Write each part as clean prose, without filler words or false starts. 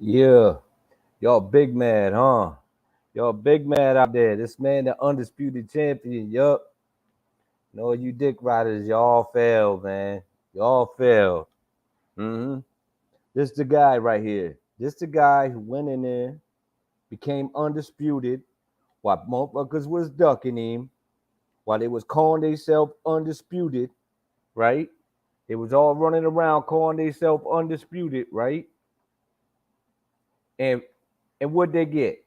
Yeah, y'all big mad, huh? Y'all big mad out there. This man, the undisputed champion. Yup. No, you dick riders, y'all failed, man. Y'all failed. Mm-hmm. This the guy right here. This the guy who went in there, became undisputed, while motherfuckers was ducking him, while they was calling themselves undisputed, right? They was all running around calling themselves undisputed, right? And what they get?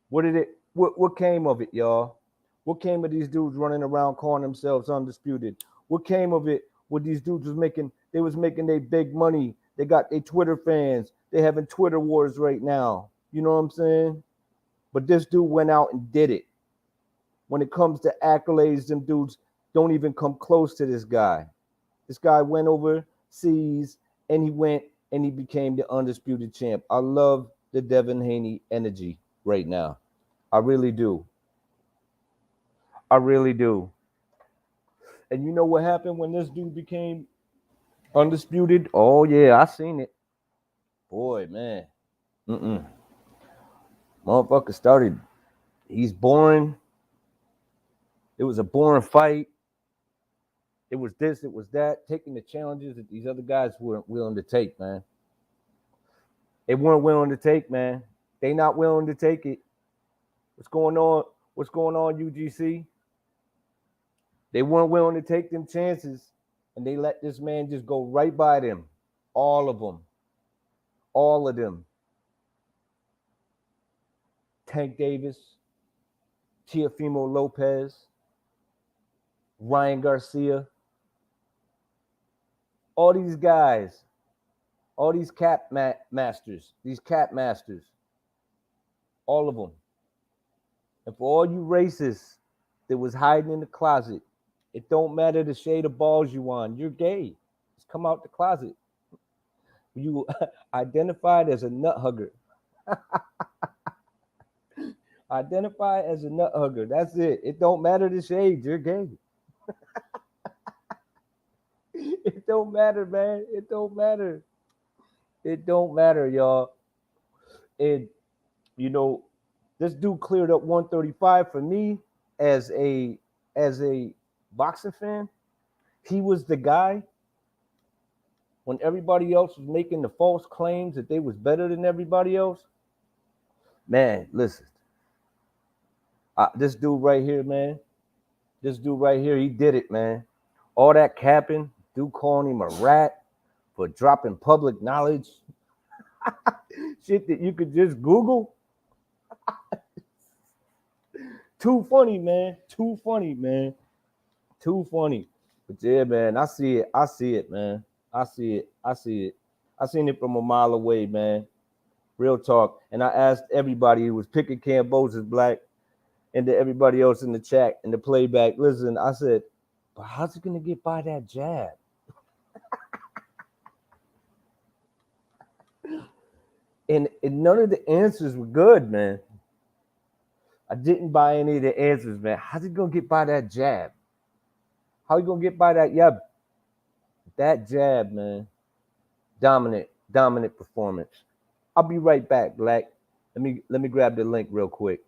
What did it? What came of it, y'all? What came of these dudes running around calling themselves undisputed? What came of it? What these dudes was making? They was making their big money. They got their Twitter fans. They having Twitter wars right now. You know what I'm saying? But this dude went out and did it. When it comes to accolades, them dudes don't even come close to this guy. This guy went overseas and he went and he became the undisputed champ. I love the Devin Haney energy right now. I really do. I really do. And you know what happened when this dude became undisputed? Oh yeah, I seen it. Boy, man. Mm-mm. Motherfucker started. He's boring. It was a boring fight. It was this, it was that, taking the challenges that these other guys weren't willing to take, man. They weren't willing to take, man. They not willing to take it. What's going on? What's going on, UGC? They weren't willing to take them chances, and they let this man just go right by them. All of them. All of them. Tank Davis, Teofimo Lopez, Ryan Garcia, all these guys, all these masters, all of them. And for all you racists that was hiding in the closet, it don't matter the shade of balls you on. You're gay. Just come out the closet. You identified as a nut hugger. Identify as a nut hugger. That's it. It don't matter the shade. You're gay. It don't matter, man. It don't matter. It don't matter, y'all. And you know, this dude cleared up 135 for me as a boxing fan. He was the guy when everybody else was making the false claims that they was better than everybody else. Man, listen, this dude right here, man. This dude right here, he did it, man. All that capping, dude calling him a rat for dropping public knowledge, shit that you could just Google. Too funny, man. Too funny, man. Too funny. But yeah, man, I see it. I see it, man. I see it. I see it. I seen it from a mile away, man. Real talk. And I asked everybody who was picking Cambos as black and to everybody else in the chat and the playback. Listen, I said, but how's he gonna get by that jab? And none of the answers were good, man. I didn't buy any of the answers, man. How's he gonna get by that jab? How you gonna get by that? Yeah, that jab, man. Dominant performance. I'll be right back, Black. Let me grab the link real quick.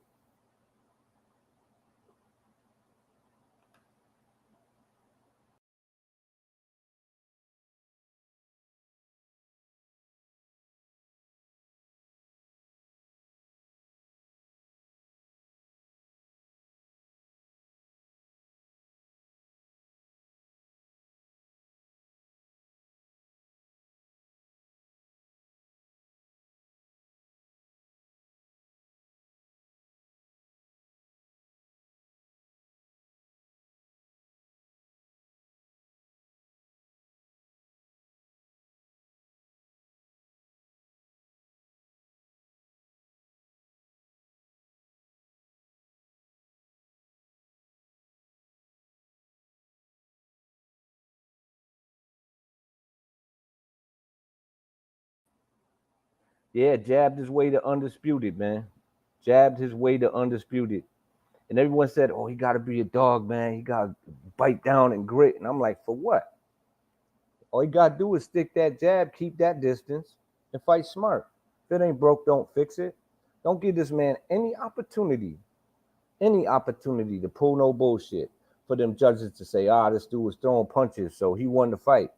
Yeah, jabbed his way to undisputed, man. Jabbed his way to undisputed. And everyone said, oh, he got to be a dog, man. He got to bite down and grit. And I'm like, for what? All you got to do is stick that jab, keep that distance, and fight smart. If it ain't broke, don't fix it. Don't give this man any opportunity to pull no bullshit for them judges to say, this dude was throwing punches, so he won the fight.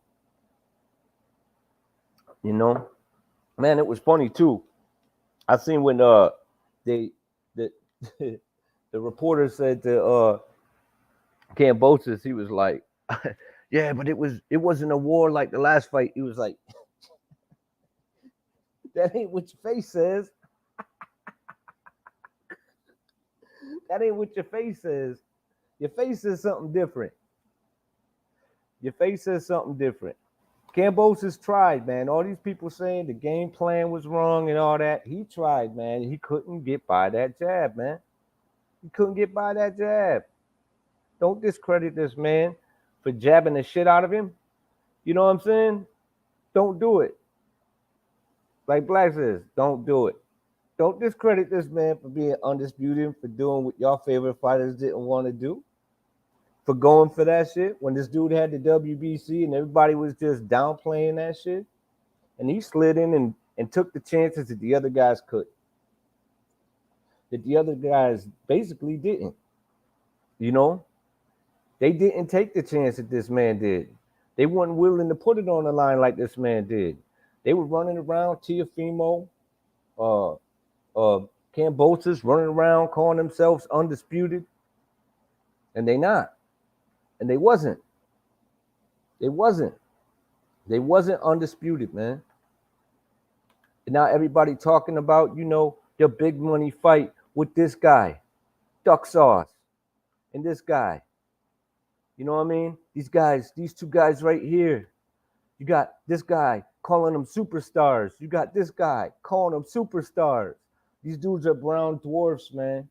You know? Man, it was funny too. I seen when the the reporter said to Cambosis, he was like, yeah, but it wasn't a war like the last fight. He was like, that ain't what your face says. That ain't what your face says. Your face says something different. Your face says something different. Cambosis tried, man. All these people saying the game plan was wrong and all that. He tried, man. He couldn't get by that jab, man. He couldn't get by that jab. Don't discredit this man for jabbing the shit out of him. You know what I'm saying? Don't do it. Like Black says, don't do it. Don't discredit this man for being undisputed, for doing what y'all favorite fighters didn't want to do, for going for that shit when this dude had the WBC and everybody was just downplaying that shit. And he slid in and took the chances that the other guys could. That the other guys basically didn't. You know? They didn't take the chance that this man did. They weren't willing to put it on the line like this man did. They were running around, Teofimo, Cambosis running around calling themselves undisputed. And they not. And they wasn't. They wasn't undisputed, man. And now everybody talking about, the big money fight with this guy, Duck Sauce, and this guy. You know what I mean? These two guys right here. You got this guy calling them superstars. You got this guy calling them superstars. These dudes are brown dwarfs, man.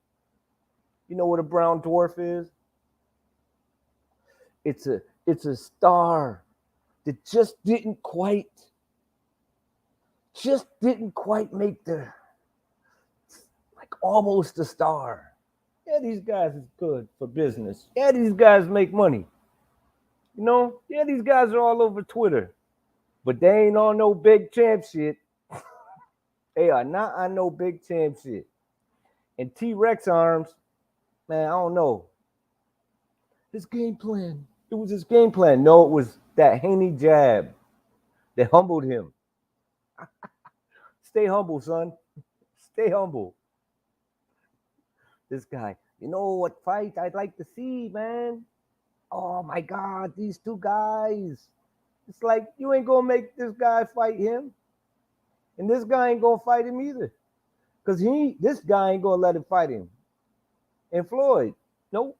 You know what a brown dwarf is? It's a star that just didn't quite make almost a star. Yeah, these guys is good for business. Yeah, these guys make money. Yeah, these guys are all over Twitter. But they ain't on no big champ shit. They are not on no big champ shit. And T-Rex arms, man, I don't know. His game plan. It was his game plan. No, it was that Haney jab that humbled him. Stay humble, son. Stay humble. This guy, you know what fight I'd like to see, man? Oh my God, these two guys. It's like you ain't gonna make this guy fight him. And this guy ain't gonna fight him either. Because this guy ain't gonna let him fight him. And Floyd, nope.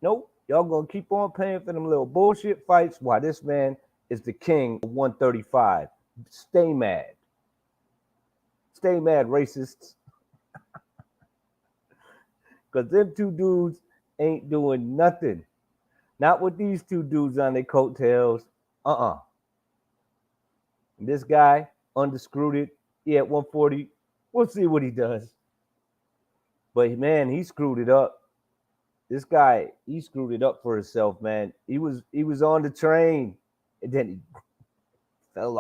Y'all gonna keep on paying for them little bullshit fights while this man is the king of 135. Stay mad. Stay mad, racists. Because them two dudes ain't doing nothing. Not with these two dudes on their coattails. This guy, undisputed, he at 140. We'll see what he does. But, man, he screwed it up. This guy, he screwed it up for himself, man. He was on the train, and then he fell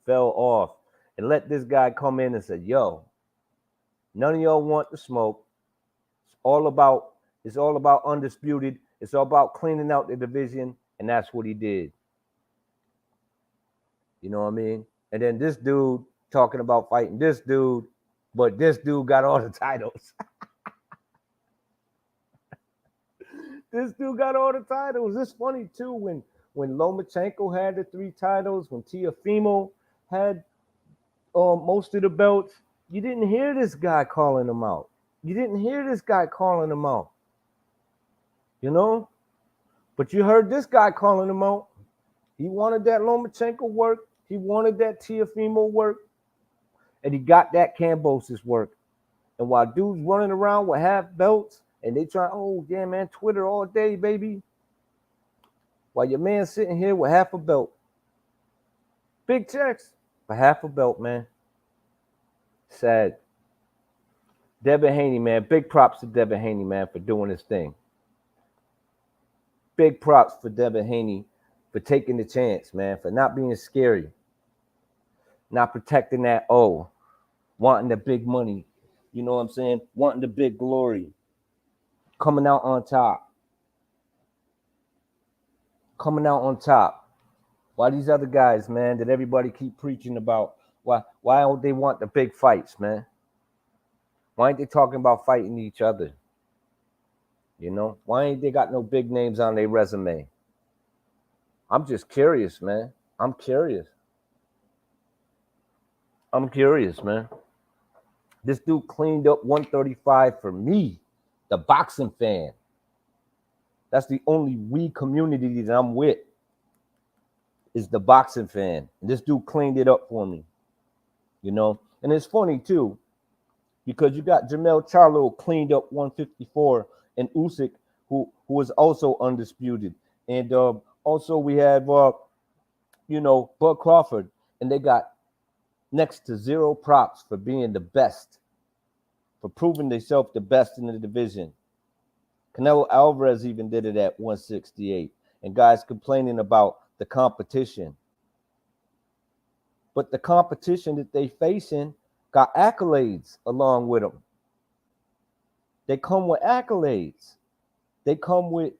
off, and let this guy come in and say, yo, none of y'all want the smoke. It's all about undisputed. It's all about cleaning out the division, and that's what he did. You know what I mean? And then this dude talking about fighting this dude, but this dude got all the titles. This dude got all the titles. It's funny, too, when Lomachenko had the 3 titles, when Teofimo had most of the belts, you didn't hear this guy calling them out. You didn't hear this guy calling them out. But you heard this guy calling them out. He wanted that Lomachenko work. He wanted that Teofimo work. And he got that Cambosis work. And while dudes running around with half belts, and they try, oh, yeah, man, Twitter all day, baby. While your man sitting here with half a belt. Big checks for half a belt, man. Sad. Devin Haney, man. Big props to Devin Haney, man, for doing his thing. Big props for Devin Haney for taking the chance, man, for not being scary, not protecting that O, wanting the big money. You know what I'm saying? Wanting the big glory. Coming out on top. Coming out on top. Why these other guys, man, that everybody keep preaching about? Why don't they want the big fights, man? Why ain't they talking about fighting each other? You know? Why ain't they got no big names on their resume? I'm just curious, man. I'm curious, man. This dude cleaned up 135 for me, the boxing fan. That's the only we community that I'm with, is the boxing fan. And this dude cleaned it up for me, you know? And it's funny, too, because you got Jermell Charlo cleaned up 154 and Usyk, who was also undisputed. And also we have, Bud Crawford, and they got next to zero props for being the best, for proving themselves the best in the division. Canelo Alvarez even did it at 168, and guys complaining about the competition. But the competition that they facing got accolades along with them. They come with accolades. They come with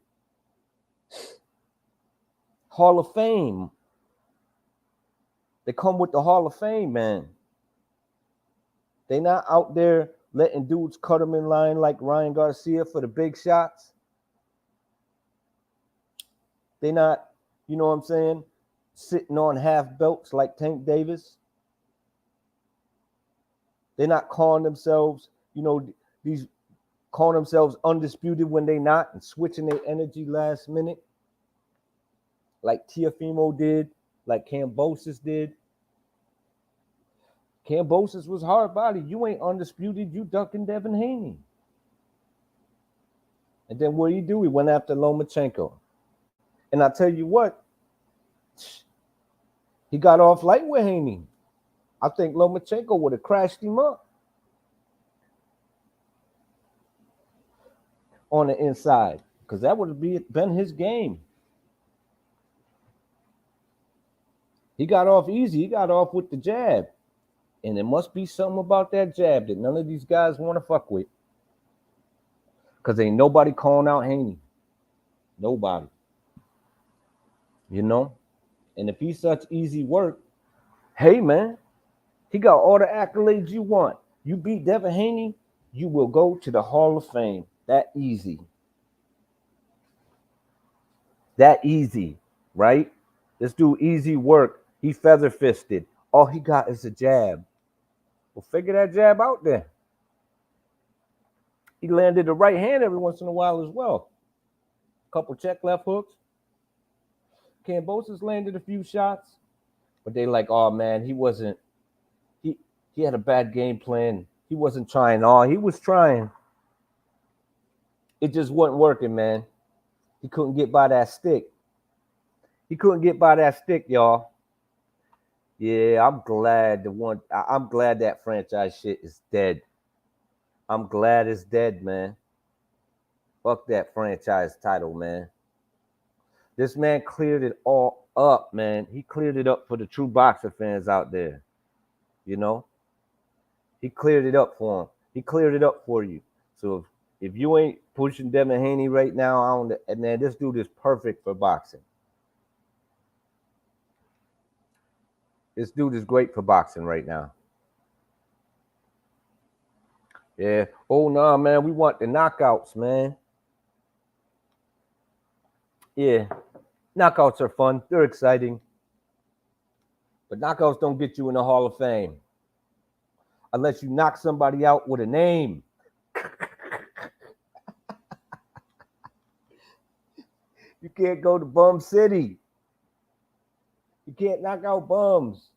Hall of Fame. They come with the Hall of Fame, man. They not out there letting dudes cut them in line like Ryan Garcia for the big shots. They not, you know what I'm saying, sitting on half belts like Tank Davis. They're not calling themselves, calling themselves undisputed when they not, and switching their energy last minute like Teofimo did, like Kambosos did. Kambosos was hard body. You ain't undisputed. You ducking Devin Haney. And then what did he do? He went after Lomachenko. And I tell you what, he got off light with Haney. I think Lomachenko would have crashed him up on the inside, because that would have been his game. He got off easy. He got off with the jab. And there must be something about that jab that none of these guys want to fuck with, because ain't nobody calling out Haney. Nobody. You know? And if he's such easy work, hey, man, he got all the accolades you want. You beat Devin Haney, you will go to the Hall of Fame. That easy. That easy, right? This dude, easy work. He feather-fisted. All he got is a jab. Well, figure that jab out there. He landed the right hand every once in a while as well. A couple check left hooks. Kambosos landed a few shots, but they like, oh man, he had a bad game plan. He wasn't trying all. He was trying. It just wasn't working, man. He couldn't get by that stick. Y'all. Yeah, I'm glad that franchise shit is dead. I'm glad it's dead, man. Fuck that franchise title, man. This man cleared it all up, man. He cleared it up for the true boxer fans out there. You know? He cleared it up for him. He cleared it up for you. So if you ain't pushing Devin Haney right now, man, this dude is perfect for boxing. This dude is great for boxing right now. Yeah. Oh, no, man. We want the knockouts, man. Yeah. Knockouts are fun. They're exciting. But knockouts don't get you in the Hall of Fame unless you knock somebody out with a name. You can't go to Bum City. You can't knock out bums.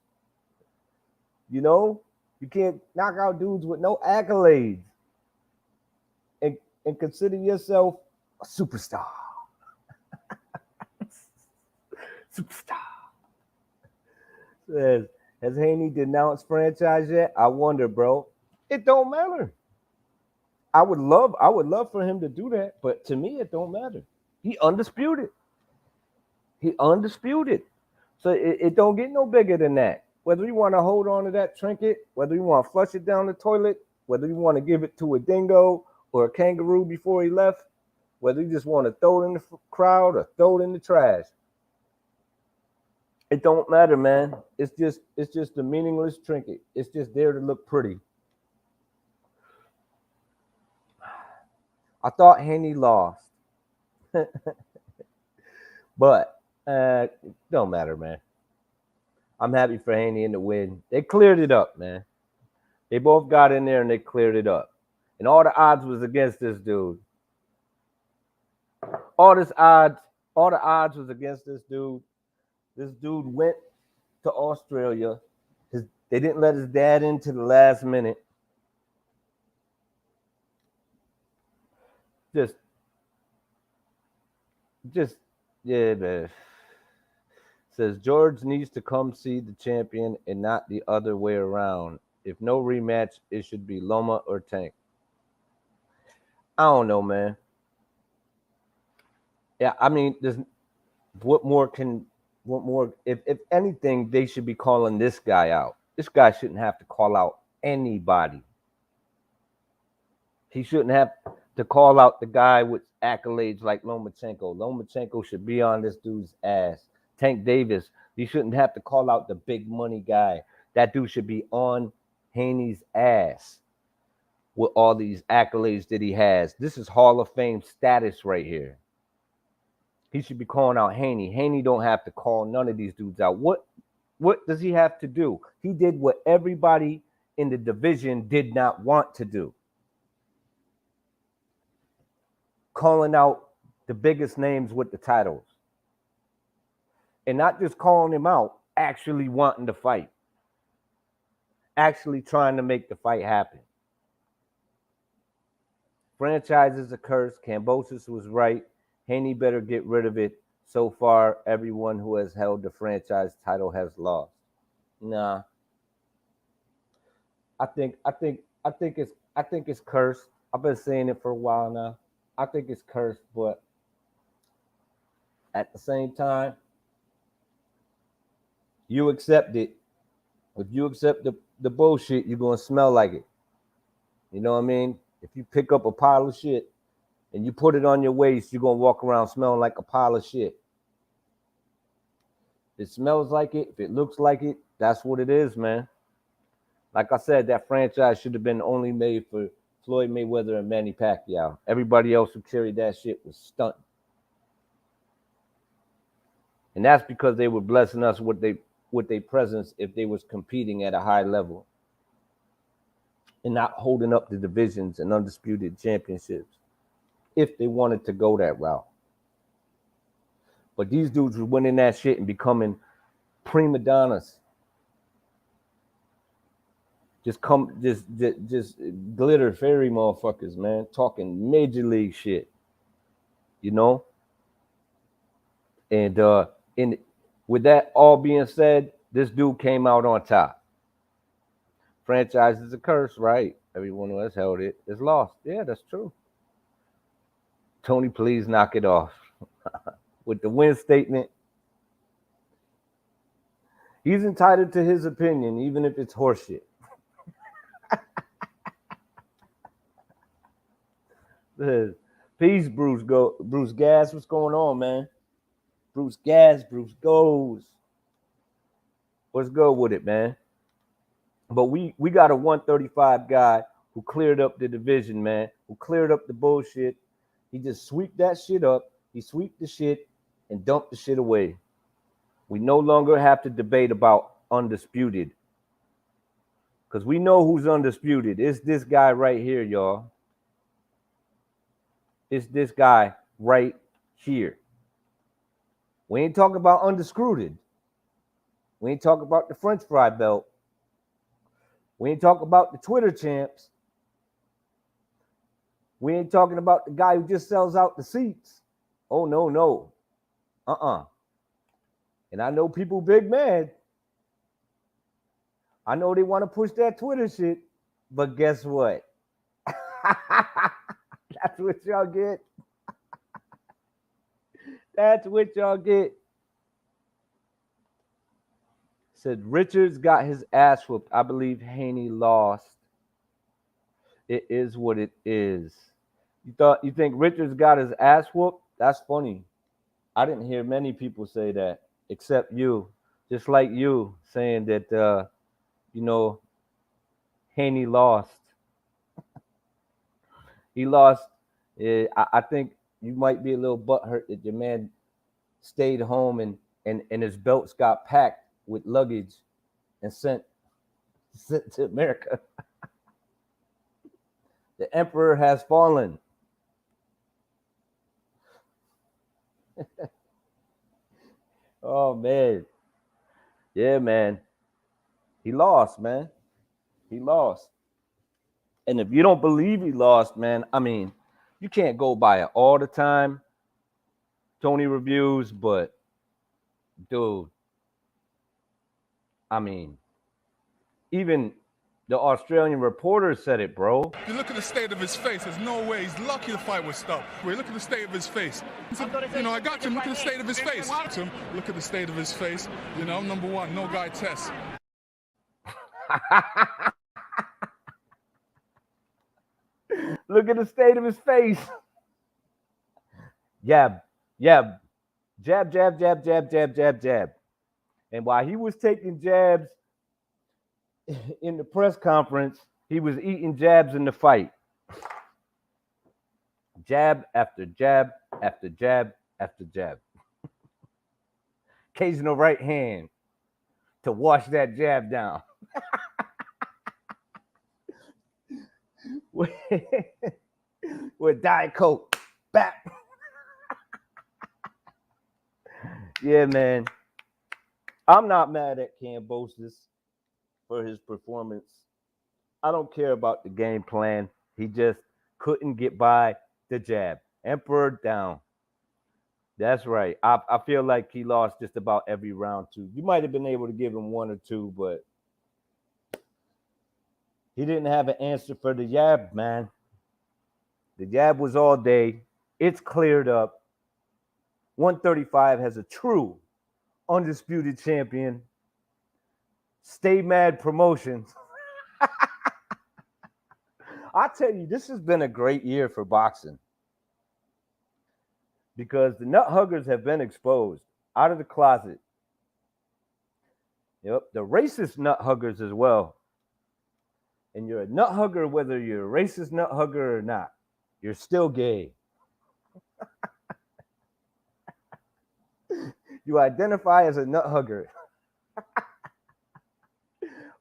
You know? You can't knock out dudes with no accolades and consider yourself a superstar. Superstar. Has Haney denounced franchise yet? I wonder, bro. It don't matter. I would love for him to do that, but to me, it don't matter. He undisputed. He undisputed. So it don't get no bigger than that. Whether you want to hold on to that trinket, whether you want to flush it down the toilet, whether you want to give it to a dingo or a kangaroo before he left, whether you just want to throw it in the crowd or throw it in the trash, it don't matter, man. It's just a meaningless trinket. It's just there to look pretty. I thought Haney lost, but it don't matter, man. I'm happy for Haney in the win. They cleared it up, man. They both got in there and they cleared it up. And all the odds was against this dude. All the odds was against this dude. This dude went to Australia. They didn't let his dad into the last minute. Yeah, man. Says George needs to come see the champion and not the other way around. If no rematch, it should be Loma or Tank. I don't know, man. Yeah, I mean, there's what more? If anything, they should be calling this guy out. This guy shouldn't have to call out anybody. He shouldn't have to call out the guy with accolades like Lomachenko. Lomachenko should be on this dude's ass. Tank Davis, he shouldn't have to call out the big money guy. That dude should be on Haney's ass with all these accolades that he has. This is Hall of Fame status right here. He should be calling out Haney. Haney don't have to call none of these dudes out. What does he have to do? He did what everybody in the division did not want to do. Calling out the biggest names with the titles. And not just calling him out, actually wanting to fight. Actually trying to make the fight happen. Franchise is a curse. Kambosos was right. Haney better get rid of it. So far, everyone who has held the franchise title has lost. Nah. I think it's cursed. I've been saying it for a while now. I think it's cursed, but at the same time, you accept it. If you accept the bullshit, you're gonna smell like it. You know what I mean? If you pick up a pile of shit and you put it on your waist, you're gonna walk around smelling like a pile of shit. If it smells like it, if it looks like it, that's what it is, man. Like I said, that franchise should have been only made for Floyd Mayweather and Manny Pacquiao. Everybody else who carried that shit was stunting. And that's because they were blessing us with their presence if they was competing at a high level and not holding up the divisions and undisputed championships if they wanted to go that route. But these dudes were winning that shit and becoming prima donnas. Just glitter fairy motherfuckers, man. Talking major league shit. You know? And with that all being said, this dude came out on top. Franchise is a curse, right? Everyone who has held it is lost. Yeah, that's true. Tony, please knock it off. With the win statement, he's entitled to his opinion, even if it's horseshit. Peace, Bruce Gas. What's going on, man? Bruce Gas, Bruce goes. What's good with it, man? But we got a 135 guy who cleared up the division, man. Who cleared up the bullshit. He just sweeped that shit up. He sweeped the shit and dumped the shit away. We no longer have to debate about undisputed. Because we know who's undisputed. It's this guy right here, y'all. It's this guy right here. We ain't talking about undisputed. We ain't talking about the French fry belt. We ain't talking about the Twitter champs. We ain't talking about the guy who just sells out the seats. Oh, no. And I know people big mad. I know they want to push that Twitter shit, but guess what? That's what y'all get. That's what y'all get. Said Richards got his ass whooped. I believe Haney lost. It is what it is. You think Richards got his ass whooped? That's funny. I didn't hear many people say that, except you. Just like you saying that Haney lost. He lost. I think you might be a little butthurt that your man stayed home and his belts got packed with luggage and sent to America. The emperor has fallen. Oh, man. Yeah, man. He lost, man. He lost. And if you don't believe he lost, man, I mean, you can't go by it all the time, Tony reviews, but, dude, I mean, even the Australian reporter said it, bro. You look at the state of his face. There's no way. He's lucky the fight was stopped. Look at the state of his face. I got him. Look at the state of his face. Look at the state of his face. Number one, no guy test. Look at the state of his face. Jab. Jab, jab, jab, jab, jab, jab. And while he was taking jabs in the press conference, he was eating jabs in the fight. Jab after jab after jab after jab. Occasional right hand to wash that jab down. With Diet Coke. Back. Yeah, man. I'm not mad at Kambosos for his performance. I don't care about the game plan. He just couldn't get by the jab. Emperor down. That's right. I feel like he lost just about every round, too. You might have been able to give him one or two, but he didn't have an answer for the jab, man. The jab was all day. It's cleared up. 135 has a true undisputed champion. Stay Mad Promotions. I tell you, this has been a great year for boxing because the nut huggers have been exposed out of the closet. Yep, the racist nut huggers as well. And you're a nut hugger whether you're a racist nut hugger or not. You're still gay. You identify as a nut hugger.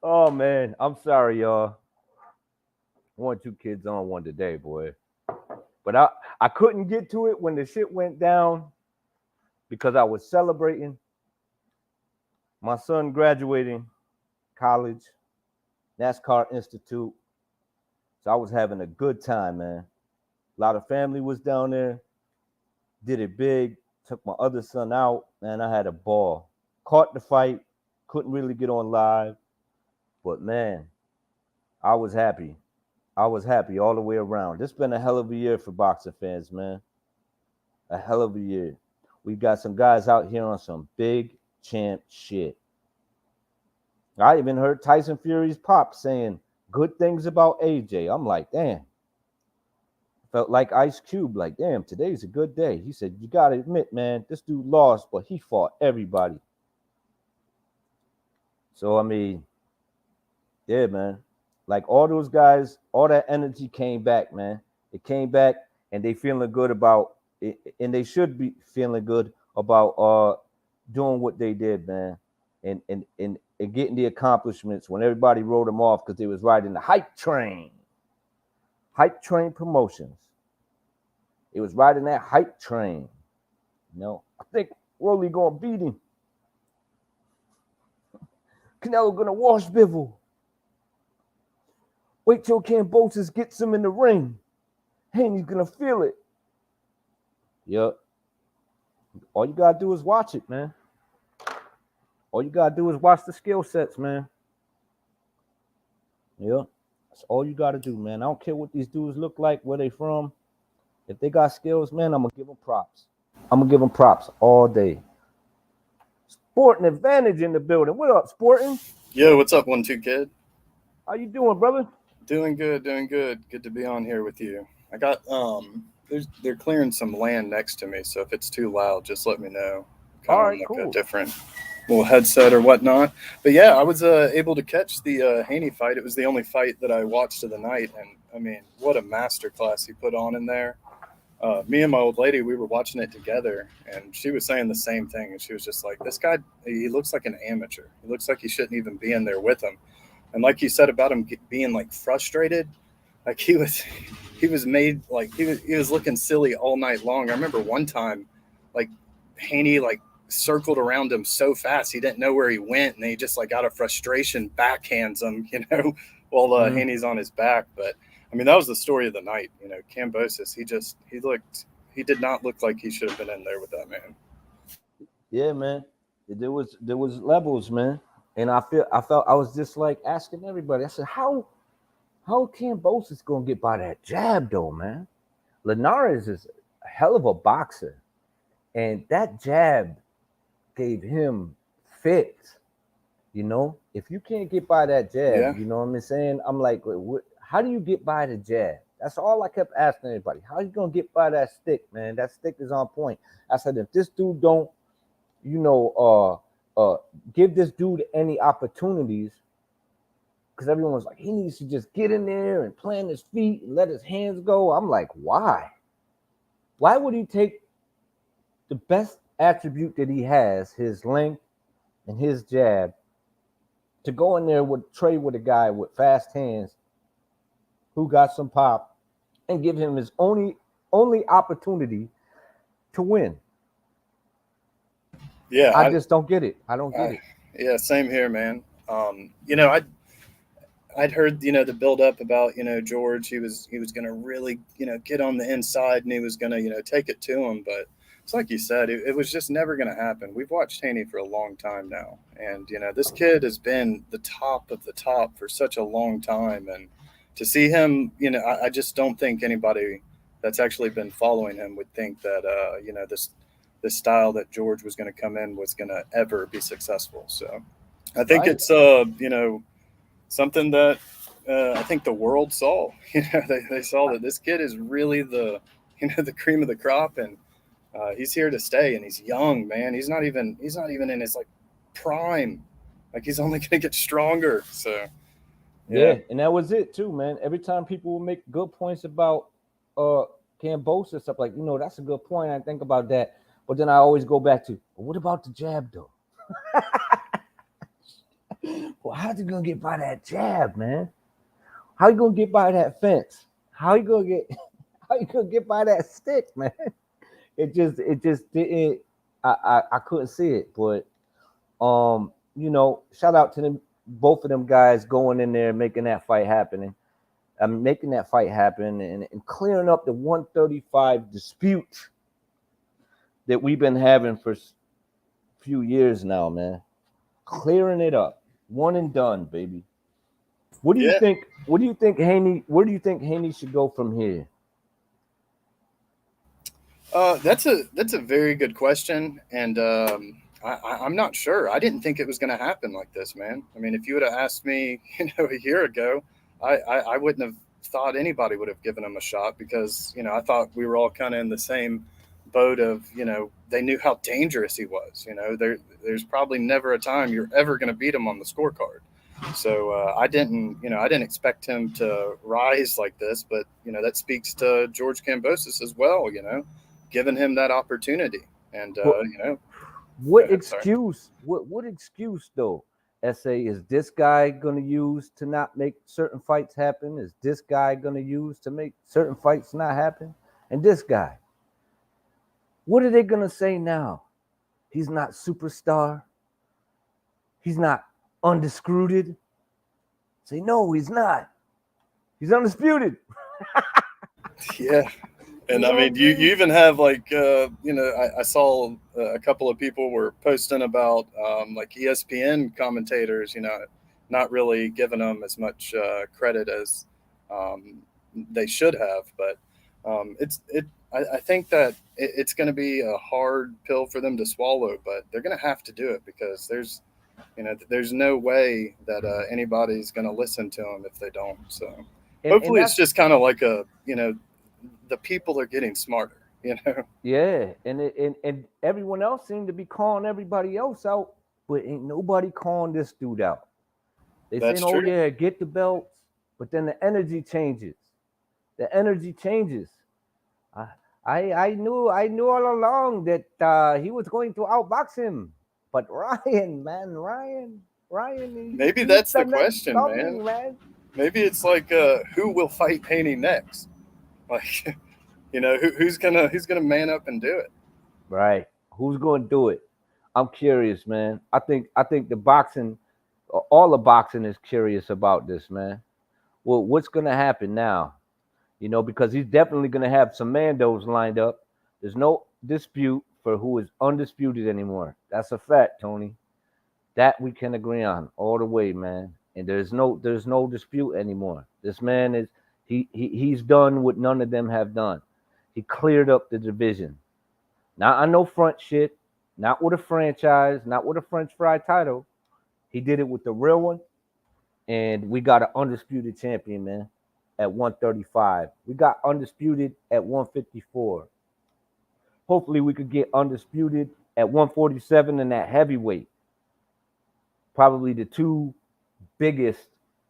Oh, man. I'm sorry, y'all. 1 or 2 kids on one today, boy. But I couldn't get to it when the shit went down because I was celebrating my son graduating college, NASCAR Institute. So I was having a good time, man. A lot of family was down there. Did it big. Took my other son out. Man, I had a ball. Caught the fight. Couldn't really get on live. But, man, I was happy. I was happy all the way around. This has been a hell of a year for boxing fans, man. A hell of a year. We got some guys out here on some big champ shit. I even heard Tyson Fury's pop saying good things about AJ. I'm like, damn. Felt like Ice Cube, like, damn, today's a good day. He said, you got to admit, man, this dude lost, but he fought everybody. So, I mean, yeah, man. Like all those guys, all that energy came back, man. It came back and they feeling good about it, and they should be feeling good about doing what they did, man. And getting the accomplishments when everybody wrote them off because they was riding the hype train. Hype Train Promotions. It was riding that hype train. I think Rolly gonna beat him. Canelo gonna wash Bivol. Wait till Kambosos gets him in the ring. Haney's gonna feel it. Yep. All you gotta do is watch it, man. All you gotta do is watch the skill sets, man. Yeah, that's all you got to do, man. I don't care what these dudes look like, where they from. If they got skills, man, I'm gonna give them props. I'm gonna give them props all day. Sporting Advantage in the building. What up, Sporting? Yo, what's up, 1-2 kid? How you doing, brother? Doing good, doing good. Good to be on here with you. I got they're clearing some land next to me, so if it's too loud, just let me know. Kind All of on right, like a cool. different little headset or whatnot. But yeah, I was able to catch the Haney fight. It was the only fight that I watched of the night, and I mean, what a masterclass he put on in there. Me and my old lady, we were watching it together, and she was saying the same thing. And she was just like, "This guy, he looks like an amateur. He looks like he shouldn't even be in there with him." And like you said about him being like frustrated, like he was made like he was looking silly all night long. I remember one time, like Haney like circled around him so fast he didn't know where he went, and he just like out of frustration backhands him, while Haney's on his back. But I mean, that was the story of the night. Kambosos, he did not look like he should have been in there with that man. Yeah, man. There was levels, man. And I was just like asking everybody. I said, how Kambosos gonna get by that jab though, man? Linares is a hell of a boxer, and that jab gave him fits. If you can't get by that jab, Yeah. you know what I'm saying? I'm like, how do you get by the jab? That's all I kept asking everybody. How you gonna get by that stick, man? That stick is on point. I said, if this dude don't, you know, give this dude any opportunities, because everyone was like, he needs to just get in there and plant his feet and let his hands go. I'm like, why? Why would he take the best attribute that he has, his length and his jab, to go in there with trade with a guy with fast hands who got some pop and give him his only opportunity to win? Yeah, I just don't get it. I don't get it. Yeah, same here, man. I'd heard the build up about George. He was gonna really get on the inside, and he was gonna take it to him. But it's like you said, it was just never gonna happen. We've watched Haney for a long time now, and this kid has been the top of the top for such a long time. And to see him, I just don't think anybody that's actually been following him would think that this style that George was going to come in was going to ever be successful. So I think Right. it's something that I think the world saw. They saw that this kid is really the the cream of the crop, and he's here to stay. And he's young, man. He's not even in his like prime. Like he's only going to get stronger. So Yeah, and that was it too, man. Every time people would make good points about Kambosos stuff, like, that's a good point. I think about that, but then I always go back to, well, what about the jab though? Well, how's he gonna get by that jab, man? How you gonna get by that fence? How you gonna get by that stick, man? It just didn't. I couldn't see it, but shout out to them, both of them guys going in there and making that fight happen. Making that fight happen and clearing up the 135 dispute that we've been having for a few years now, man. Clearing it up. One and done, baby. What do you think? What do you think, Haney? Where do you think Haney should go from here? That's a very good question, and I'm not sure. I didn't think it was going to happen like this, man. I mean, if you would have asked me, a year ago, I wouldn't have thought anybody would have given him a shot, because I thought we were all kind of in the same boat of they knew how dangerous he was. There's probably never a time you're ever going to beat him on the scorecard. So I didn't expect him to rise like this, but that speaks to George Kambosos as well. Giving him that opportunity, and what excuse? What excuse though? SA, is this guy going to use to not make certain fights happen? Is this guy going to use to make certain fights not happen? And this guy, what are they going to say now? He's not superstar. He's not undisputed. Say, no, he's not. He's undisputed. Yeah. And I mean, you even have like, I saw a couple of people were posting about like ESPN commentators, not really giving them as much credit as they should have. But I think that it's going to be a hard pill for them to swallow, but they're going to have to do it because there's no way that anybody's going to listen to them if they don't. So And hopefully it's that's just kind of like the people are getting smarter. yeah, and everyone else seemed to be calling everybody else out, but ain't nobody calling this dude out. They saying, That's "Oh true. yeah, get the belts," but then the energy changes. The energy changes. I I knew all along that he was going to outbox him, but Ryan, man, Ryan, Maybe he's that's the the next question, man. coming, man. Maybe it's like who will fight Haney next? Like who's gonna man up and do it? Right? Who's going to do it? I'm curious, man. I think the boxing, all the boxing is curious about this, man. Well, what's going to happen now? Because he's definitely going to have some Mandos lined up. There's no dispute for who is undisputed anymore. That's a fact, Tony. That we can agree on all the way, man. And there's no dispute anymore. This man is he's done what none of them have done. He cleared up the division. Not on no front shit, not with a franchise, not with a French fry title. He did it with the real one, and we got an undisputed champion, man, at 135. We got undisputed at 154. Hopefully, we could get undisputed at 147 in that heavyweight. Probably the two biggest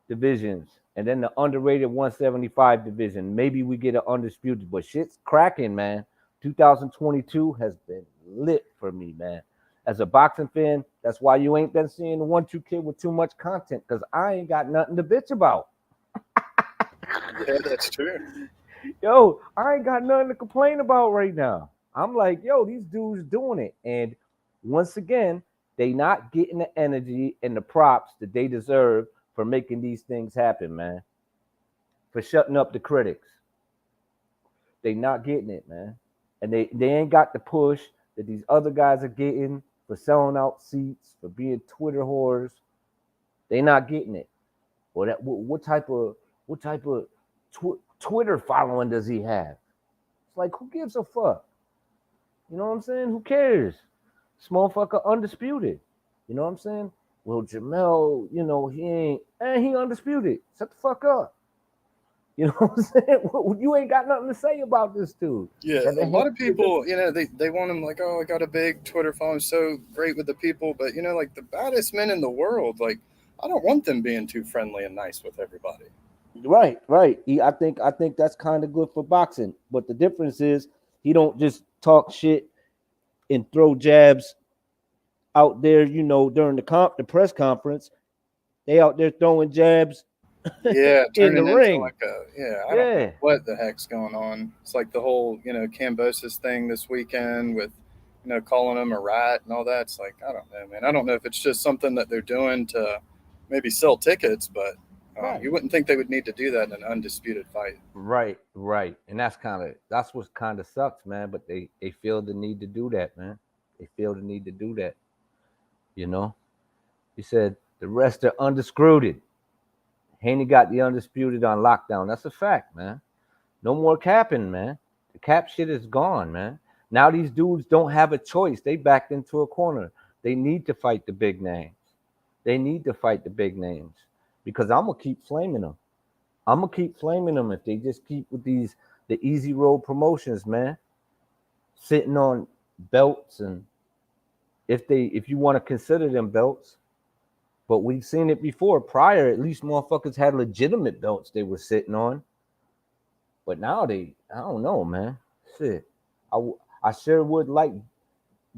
divisions. And then the underrated 175 division. Maybe we get an undisputed, but shit's cracking, man. 2022 has been lit for me, man. As a boxing fan, that's why you ain't been seeing the 1-2 kid with too much content, because I ain't got nothing to bitch about. Yeah, that's true. Yo, I ain't got nothing to complain about right now. I'm like, yo, these dudes doing it. And once again, they not getting the energy and the props that they deserve for making these things happen, man. For shutting up the critics. They not getting it, man. And they ain't got the push that these other guys are getting for selling out seats, for being Twitter whores. They not getting it. Or that what type of Twitter following does he have? It's like, who gives a fuck? You know what I'm saying? Who cares? This motherfucker undisputed. You know what I'm saying? Well, Jamel, he ain't, and he undisputed. Shut the fuck up. You know what I'm saying? You ain't got nothing to say about this dude. Yeah, That a the lot of hell- people, they want him like, oh, I got a big Twitter following, so great with the people, but like the baddest men in the world, like I don't want them being too friendly and nice with everybody. Right, right. I think that's kind of good for boxing. But the difference is he don't just talk shit and throw jabs out there, during the press conference. They out there throwing jabs Yeah, in the turning into ring. like I don't know Yeah. what the heck's going on. It's like the whole, Cambosis thing this weekend with, calling him a rat and all that. It's like, I don't know, man. I don't know if it's just something that they're doing to maybe sell tickets, but Right. you wouldn't think they would need to do that in an undisputed fight. Right, right. And that's what kind of sucks, man. But they feel the need to do that, man. They feel the need to do that. You know? He said the rest are undisputed. Haney got the undisputed on lockdown. That's a fact, man. No more capping, man. The cap shit is gone, man. Now these dudes don't have a choice. They backed into a corner. They need to fight the big names. They need to fight the big names because I'm gonna keep flaming them. I'm gonna keep flaming them if they just keep with the easy road promotions, man. Sitting on belts, and if you want to consider them belts, but we've seen it before. Prior, at least motherfuckers had legitimate belts they were sitting on. But now I don't know, man. Shit. I sure would like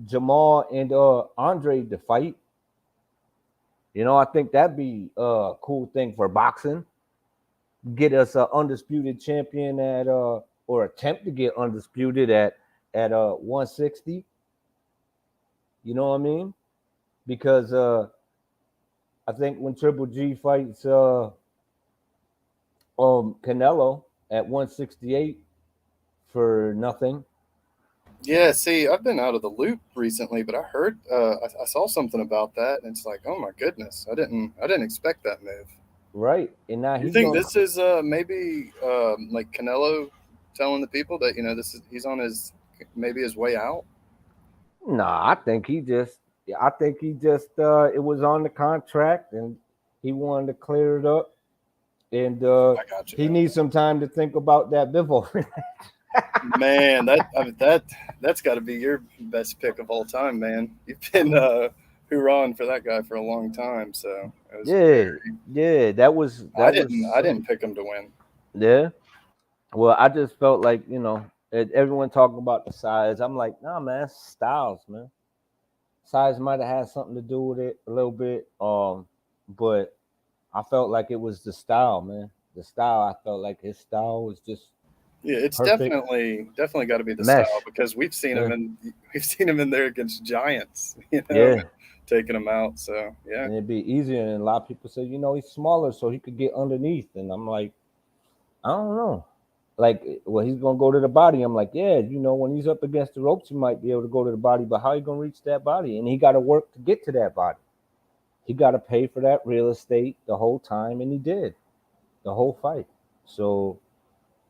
Jamal and Andre to fight. I think that'd be a cool thing for boxing. Get us an undisputed champion at or attempt to get undisputed at 160. You know what I mean? Because I think when Triple G fights Canelo at 168 for nothing, Yeah, see, I've been out of the loop recently, but I heard, I saw something about that, and it's like, oh my goodness, I didn't expect that move. right? And now You he's think gonna. this is maybe like Canelo telling the people that this is he's on his maybe his way out? Nah, I think he just. Yeah, I think he just. It was on the contract, and he wanted to clear it up, and I got you. he needs some time to think about that Bivol. Man, that's got to be your best pick of all time, man. You've been hoorahing for that guy for a long time, so it was Yeah, very. yeah, that was I didn't pick him to win. yeah. Well, I just felt like everyone talking about the size. I'm like, nah, man, it's styles, man. Size might have had something to do with it a little bit, but I felt like it was the style, man. The style. I felt like his style was just Yeah, it's perfect definitely got to be the style mesh. because Yeah, we've seen him in there against giants, yeah, taking them out. So yeah, and it'd be easier. And a lot of people say, he's smaller, so he could get underneath. And I'm like, I don't know. Like, well, he's gonna go to the body. I'm like, yeah, when he's up against the ropes, he might be able to go to the body, but how you gonna reach that body? And he got to work to get to that body. He got to pay for that real estate the whole time, and he did the whole fight. So,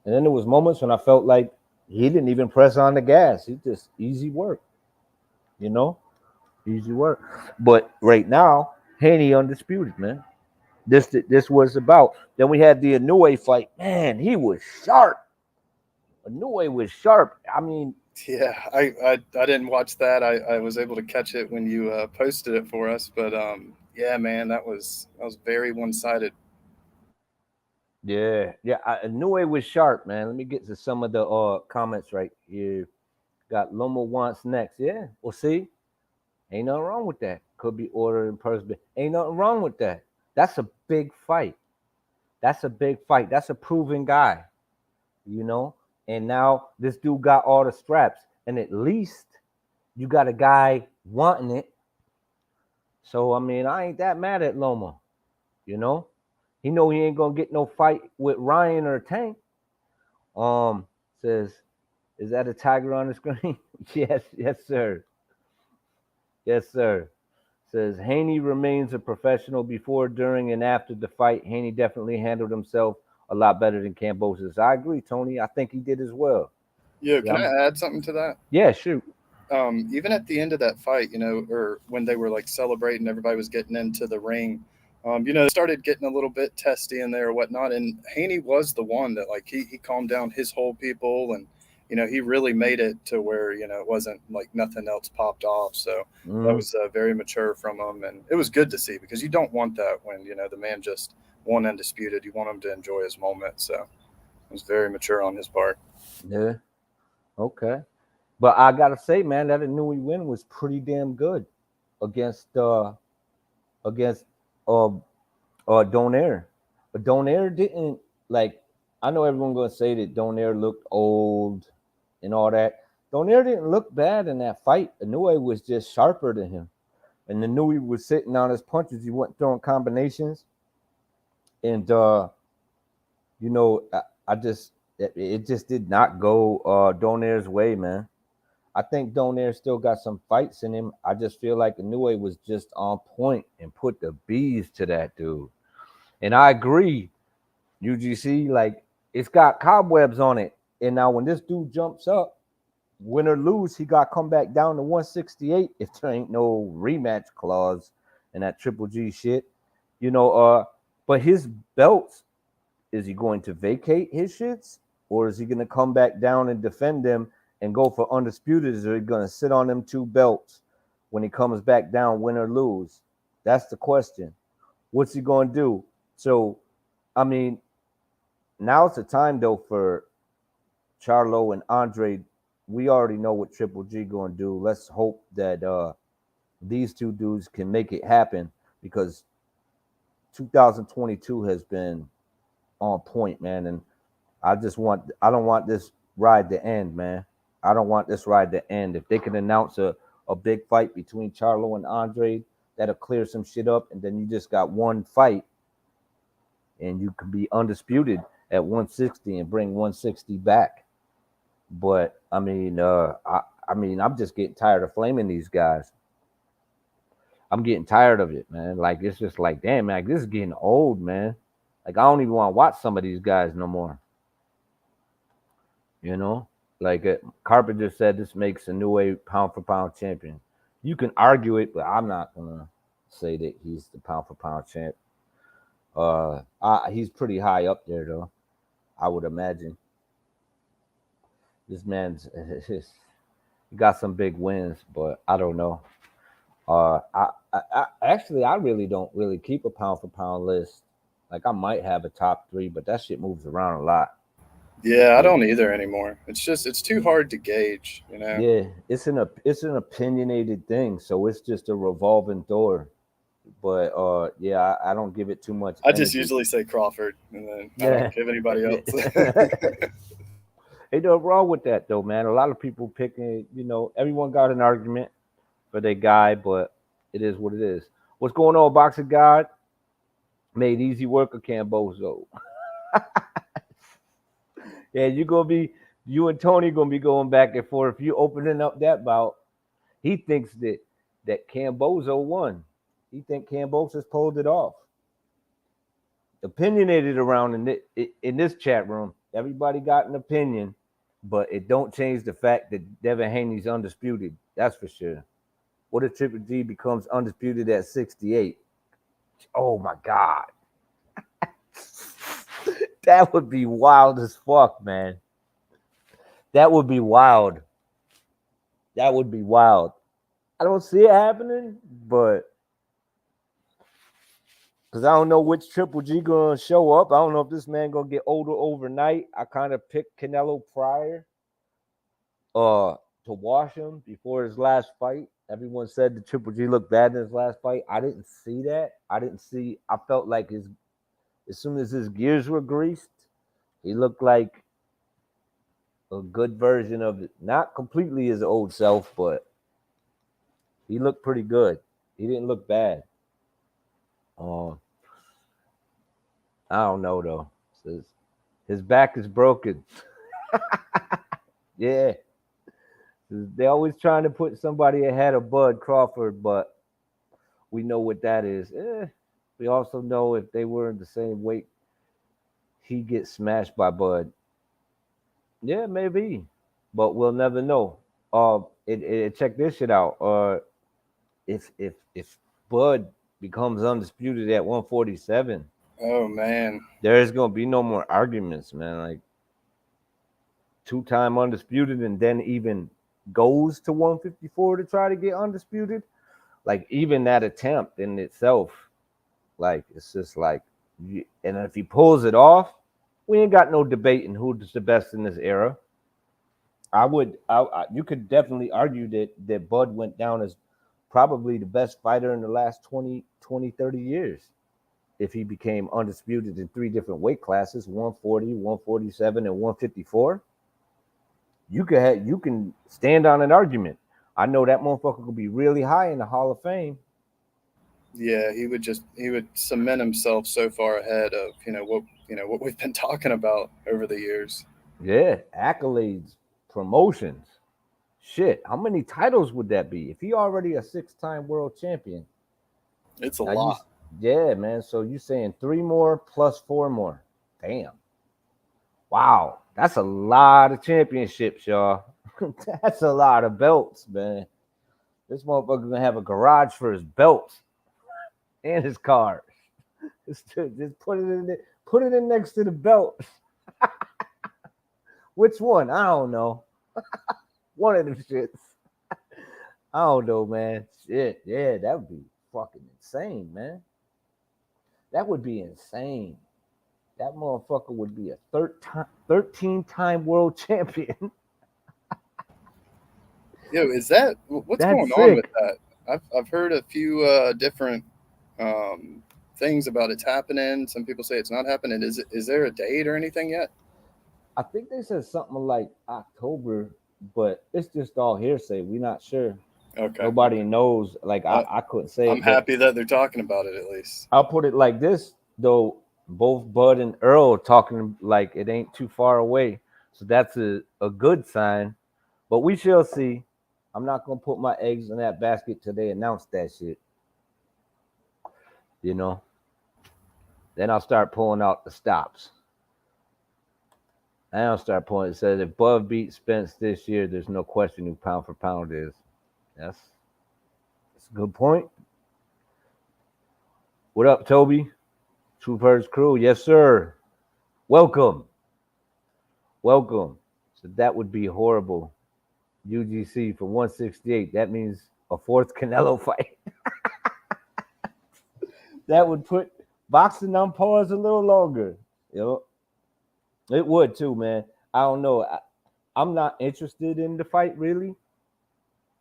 and then there was moments when I felt like he didn't even press on the gas. He just easy work, you know, easy work. But right now, Haney undisputed, man. This was about. Then we had the Inoue fight. Man, he was sharp. Inoue was sharp. I mean, yeah. I didn't watch that. I was able to catch it when you posted it for us, but yeah, man, that was very one sided. yeah, yeah. Inoue was sharp, man. Let me get to some of the comments right here. Got Loma wants next. Yeah, well, see, ain't nothing wrong with that. Could be ordered in person. Ain't nothing wrong with that. That's a big fight. That's a big fight. That's a proven guy, you know. And now this dude got all the straps, and at least you got a guy wanting it. So I mean, I ain't that mad at Loma. You know, he know he ain't gonna get no fight with Ryan or Tank. Says, is that a tiger on the screen? Yes, yes, sir. Yes, sir. Says Haney remains a professional before, during, and after the fight. Haney definitely handled himself a lot better than Cambosis. I agree, Tony. I think he did as well. Yeah, Yeah, can I add something to that? yeah, shoot. Even at the end of that fight, or when they were like celebrating, everybody was getting into the ring. They started getting a little bit testy in there or whatnot, and Haney was the one that like he calmed down his whole people, and he really made it to where it wasn't like nothing else popped off. So that Mm, was very mature from him, and it was good to see because you don't want that when the man just won undisputed. You want him to enjoy his moment. So it was very mature on his part. yeah, okay. But I gotta say, man, that Inui win was pretty damn good against against uh Donaire. But Donaire didn't like. I know everyone gonna say that Donaire looked old and all that. Donaire didn't look bad in that fight. Inoue was just sharper than him, and Inoue was sitting on his punches. He wasn't throwing combinations, and I just it just did not go Donaire's way, man. I think Donaire still got some fights in him. I just feel like Inoue was just on point and put the bees to that dude. And I agree, UGC, like it's got cobwebs on it. And now when this dude jumps up, win or lose, he got to come back down to 168 if there ain't no rematch clause and that triple G shit. You know, but his belts, is he going to vacate his shits? Or is he going to come back down and defend them and go for undisputed? Is he going to sit on them two belts when he comes back down, win or lose? That's the question. What's he going to do? So, I mean, now's the time though for Charlo and Andre. We already know what Triple G going to do. Let's hope that these two dudes can make it happen because 2022 has been on point, man. And I don't want this ride to end, man. I don't want this ride to end. If they can announce a big fight between Charlo and Andre, that'll clear some shit up. And then you just got one fight and you can be undisputed at 160 and bring 160 back. But I mean, I mean, I'm just getting tired of flaming these guys. I'm getting tired of it, man. Like it's just like, damn, man, this is getting old, man. Like I don't even want to watch some of these guys no more. You know, like Carpenter said, this makes a new wave pound for pound champion. You can argue it, but I'm not gonna say that he's the pound for pound champ. He's pretty high up there though. I would imagine. This man's he got some big wins, but I don't know. I really don't really keep a pound for pound list. Like I might have a top 3, but that shit moves around a lot. Yeah, I Like, don't either anymore. It's too hard to gauge, you know. yeah, it's an opinionated thing, so it's just a revolving door. But yeah, I don't give it too much I just energy. usually say Crawford, and then I Yeah. don't give anybody else. Ain't nothing wrong with that though, man. A lot of people picking, everyone got an argument for their guy, but it is what it is. What's going on, Boxing God? Made easy work of Cambozo. Yeah, you and Tony gonna be going back and forth. If you opening up that bout, he thinks that Cambozo won. He think Cambozo's pulled it off. Opinionated around in this chat room. Everybody got an opinion, but it don't change the fact that Devin Haney's undisputed. That's for sure. What if Triple G becomes undisputed at 68? Oh my God. That would be wild as fuck, man. That would be wild. That would be wild. I don't see it happening, but because I don't know which Triple G gonna show up. I don't know if this man gonna get older overnight. I kind of picked Canelo prior to wash him before his last fight. Everyone said the Triple G looked bad in his last fight. I didn't see that. I felt like as soon as his gears were greased, he looked like a good version of it. Not completely his old self, but he looked pretty good. He didn't look bad. I don't know though. His back is broken. Yeah. They're always trying to put somebody ahead of Bud Crawford, but we know what that is. We also know if they were in the same weight, he gets smashed by Bud. Yeah, maybe, but we'll never know. Check this shit out. If Bud becomes undisputed at 147, Oh man, there is gonna be no more arguments, man. Like 2-time undisputed, and then even goes to 154 to try to get undisputed. Like even that attempt in itself, like it's just like, and if he pulls it off, we ain't got no debating who's the best in this era. You could definitely argue that Bud went down as probably the best fighter in the last 20, 30 years. If he became undisputed in 3 different weight classes, 140, 147, and 154, you can stand on an argument. I know that motherfucker could be really high in the Hall of Fame. yeah, he would cement himself so far ahead of what we've been talking about over the years. Yeah, accolades, promotions. Shit, how many titles would that be? If he already a 6-time world champion, It's a now lot. yeah, man. So you saying 3 more plus 4 more? Damn. Wow, that's a lot of championships, y'all. That's a lot of belts, man. This motherfucker's gonna have a garage for his belts and his cars. Just put it in next to the belt. Which one? I don't know. One of them shits. I don't know, man. Shit, yeah, that would be fucking insane, man. That would be insane. That motherfucker would be a 13-time world champion. Yo, is that what's That's going on with sick. that? I've heard a few different things about it's happening. Some people say it's not happening. Is there a date or anything yet? I think they said something like October, but it's just all hearsay. We're not sure. Okay. Nobody knows. Like I couldn't say I'm it, but happy that they're talking about it at least. I'll put it like this, though. Both Bud and Earl talking like it ain't too far away. So that's a good sign. But we shall see. I'm not gonna put my eggs in that basket till they announce that shit. You know. Then I'll start pulling out the stops. And I'll start pulling. It says if Bud beats Spence this year, there's no question who pound for pound is. That's a good point. What up, Toby? True Birds Crew. Yes, sir. Welcome. Welcome. So that would be horrible. UGC for 168. That means a fourth Canelo fight. That would put boxing on pause a little longer. You know, it would too, man. I don't know. I'm not interested in the fight really,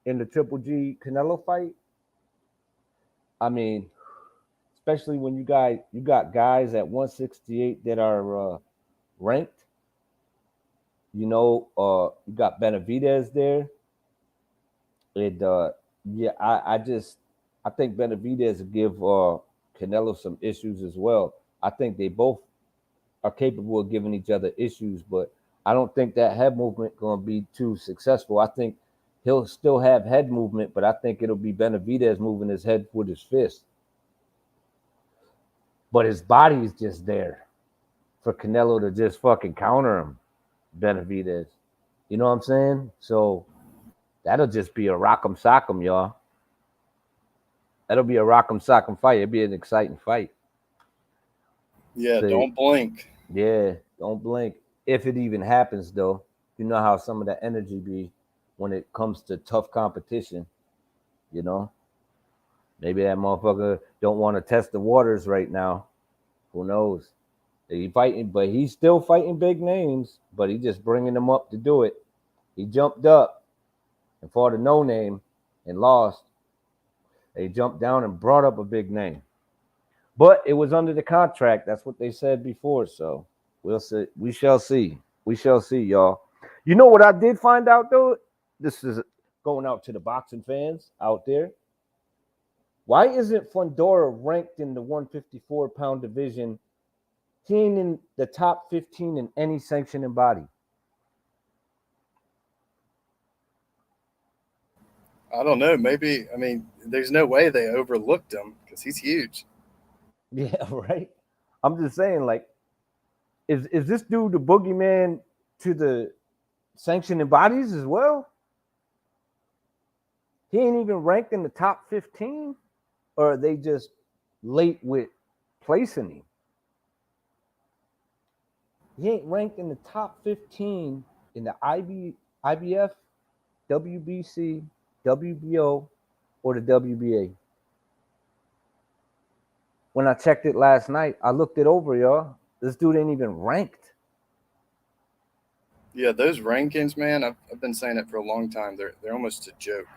in the Triple G Canelo fight. I mean, especially when you got guys at 168 that are ranked. You got Benavidez there. I think Benavidez will give Canelo some issues as well. I think they both are capable of giving each other issues, but I don't think that head movement going to be too successful. I think he'll still have head movement, but I think it'll be Benavidez moving his head with his fist. But his body is just there for Canelo to just fucking counter him, Benavidez. You know what I'm saying? So that'll just be a rock'em sock'em, y'all. That'll be a rock'em sock'em fight. It'll be an exciting fight. Yeah, don't blink. Yeah, don't blink. If it even happens, though, you know how some of that energy be when it comes to tough competition. You know, maybe that motherfucker don't want to test the waters right now. Who knows? He's fighting, but he's still fighting big names. But he just bringing them up to do it. He jumped up and fought a no name and lost. They jumped down and brought up a big name. But it was under the contract. That's what they said before. So we'll see. We shall see. We shall see, y'all. You know what I did find out, though? This is going out to the boxing fans out there. Why isn't Fundora ranked in the 154-pound division? He ain't in the top 15 in any sanctioning body. I don't know. Maybe, I mean, there's no way they overlooked him because he's huge. Yeah, right. I'm just saying, like, is this dude the boogeyman to the sanctioning bodies as well? He ain't even ranked in the top 15, or are they just late with placing him? He ain't ranked in the top 15 in the IBF, WBC, WBO, or the WBA. When I checked it last night, I looked it over, y'all. This dude ain't even ranked. Yeah, those rankings, man, I've been saying it for a long time. They're almost a joke.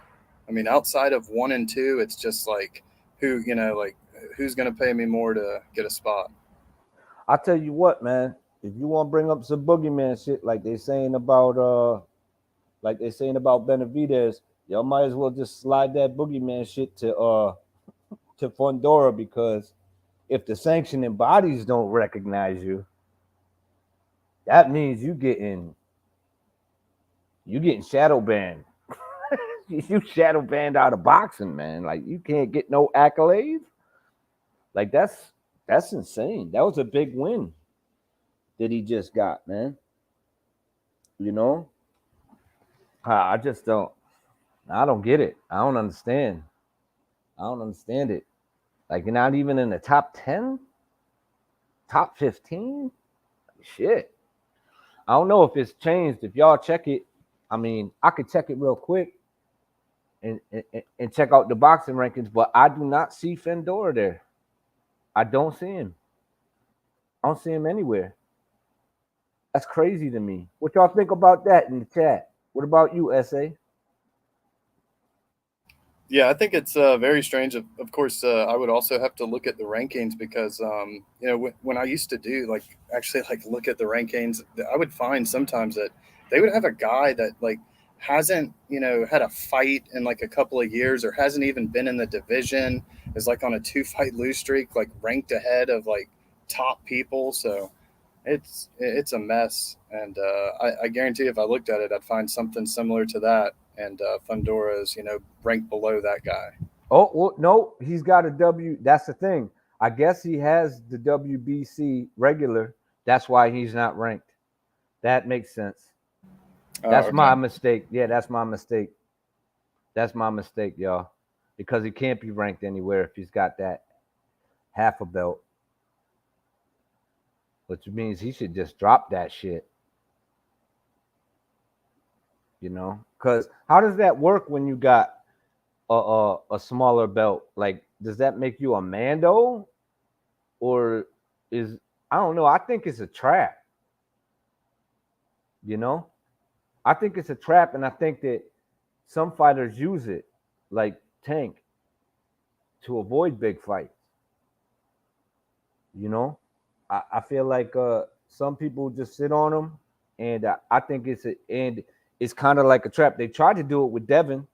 I mean, outside of 1 and 2, it's just like who's going to pay me more to get a spot? I tell you what, man. If you want to bring up some boogeyman shit like they saying about Benavidez, y'all might as well just slide that boogeyman shit to Fundora, because if the sanctioning bodies don't recognize you, that means you getting shadow banned. You shadow banned out of boxing, man. Like, you can't get no accolades. Like, that's insane. That was a big win that he just got, man. You know? I just don't. I don't get it. I don't understand. I don't understand it. Like, you're not even in the top 10? Top 15? Shit. I don't know if it's changed. If y'all check it, I mean, I could check it real quick and check out the boxing rankings, but I do not see Fundora there. I don't see him. I don't see him anywhere. That's crazy to me. What y'all think about that in the chat? What about you, SA? Yeah, I think it's very strange. Of course, I would also have to look at the rankings because, when I used to look at the rankings, I would find sometimes that they would have a guy that hasn't, had a fight in a couple of years or hasn't even been in the division, is on a 2-fight lose streak, ranked ahead of top people. So it's a mess. And I guarantee if I looked at it, I'd find something similar to that. and Fundora is, ranked below that guy. Oh, well, no, he's got a W. That's the thing. I guess he has the WBC regular. That's why he's not ranked. That makes sense. Oh, That's my okay. mistake. Yeah, that's my mistake. That's my mistake, y'all. Because he can't be ranked anywhere if he's got that half a belt. Which means he should just drop that shit. Because how does that work when you got a smaller belt? Like, does that make you a Mando, or is I don't know? I think it's a trap. I think it's a trap, and I think that some fighters use it, like Tank, to avoid big fights. I feel like some people just sit on them, and I think it's kind of like a trap. They tried to do it with Devin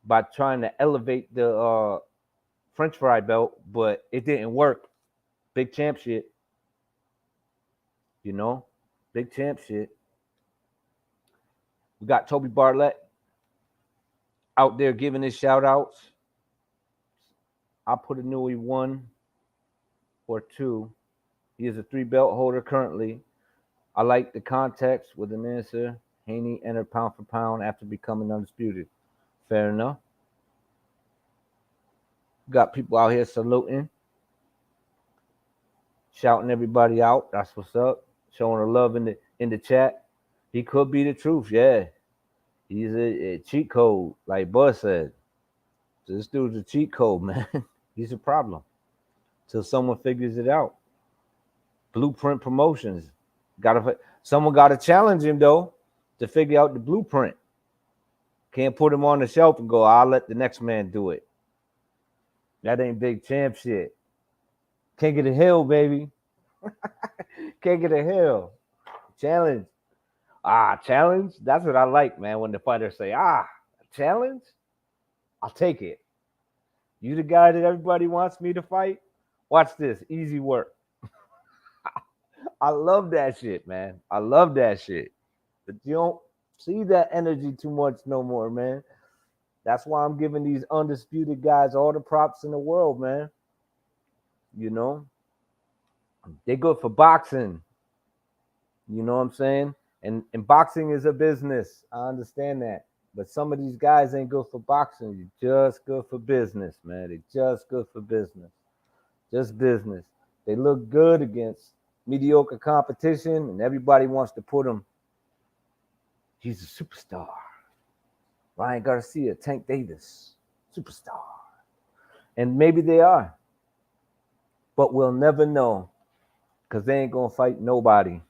by trying to elevate the French fry belt, but it didn't work. Big champ shit. Big champ shit. We got Toby Bartlett out there giving his shout outs. I put a Newey 1 or 2. He is a 3 belt holder currently. I like the context with an answer. Haney entered pound for pound after becoming undisputed. Fair enough. Got people out here saluting, shouting everybody out. That's what's up. Showing the love in the chat. He could be the truth, yeah. He's a cheat code, like Buzz said. So this dude's a cheat code, man. He's a problem. Till someone figures it out. Blueprint Promotions. Someone got to challenge him, though, to figure out the blueprint. Can't put him on the shelf and go, I'll let the next man do it. That ain't big champ shit. Can't get a hill, baby. Can't get a hill. Challenge. Challenge? That's what I like, man, when the fighters say, challenge? I'll take it. You the guy that everybody wants me to fight? Watch this. Easy work. I love that shit, man. I love that shit. But you don't see that energy too much no more, man. That's why I'm giving these undisputed guys all the props in the world, man. They're good for boxing. You know what I'm saying? And boxing is a business. I understand that. But some of these guys ain't good for boxing. You're just good for business, man. They're just good for business. Just business. They look good against mediocre competition, and everybody wants to put him. He's a superstar. Ryan Garcia, Tank Davis, superstar. And maybe they are. But we'll never know, because they ain't going to fight nobody.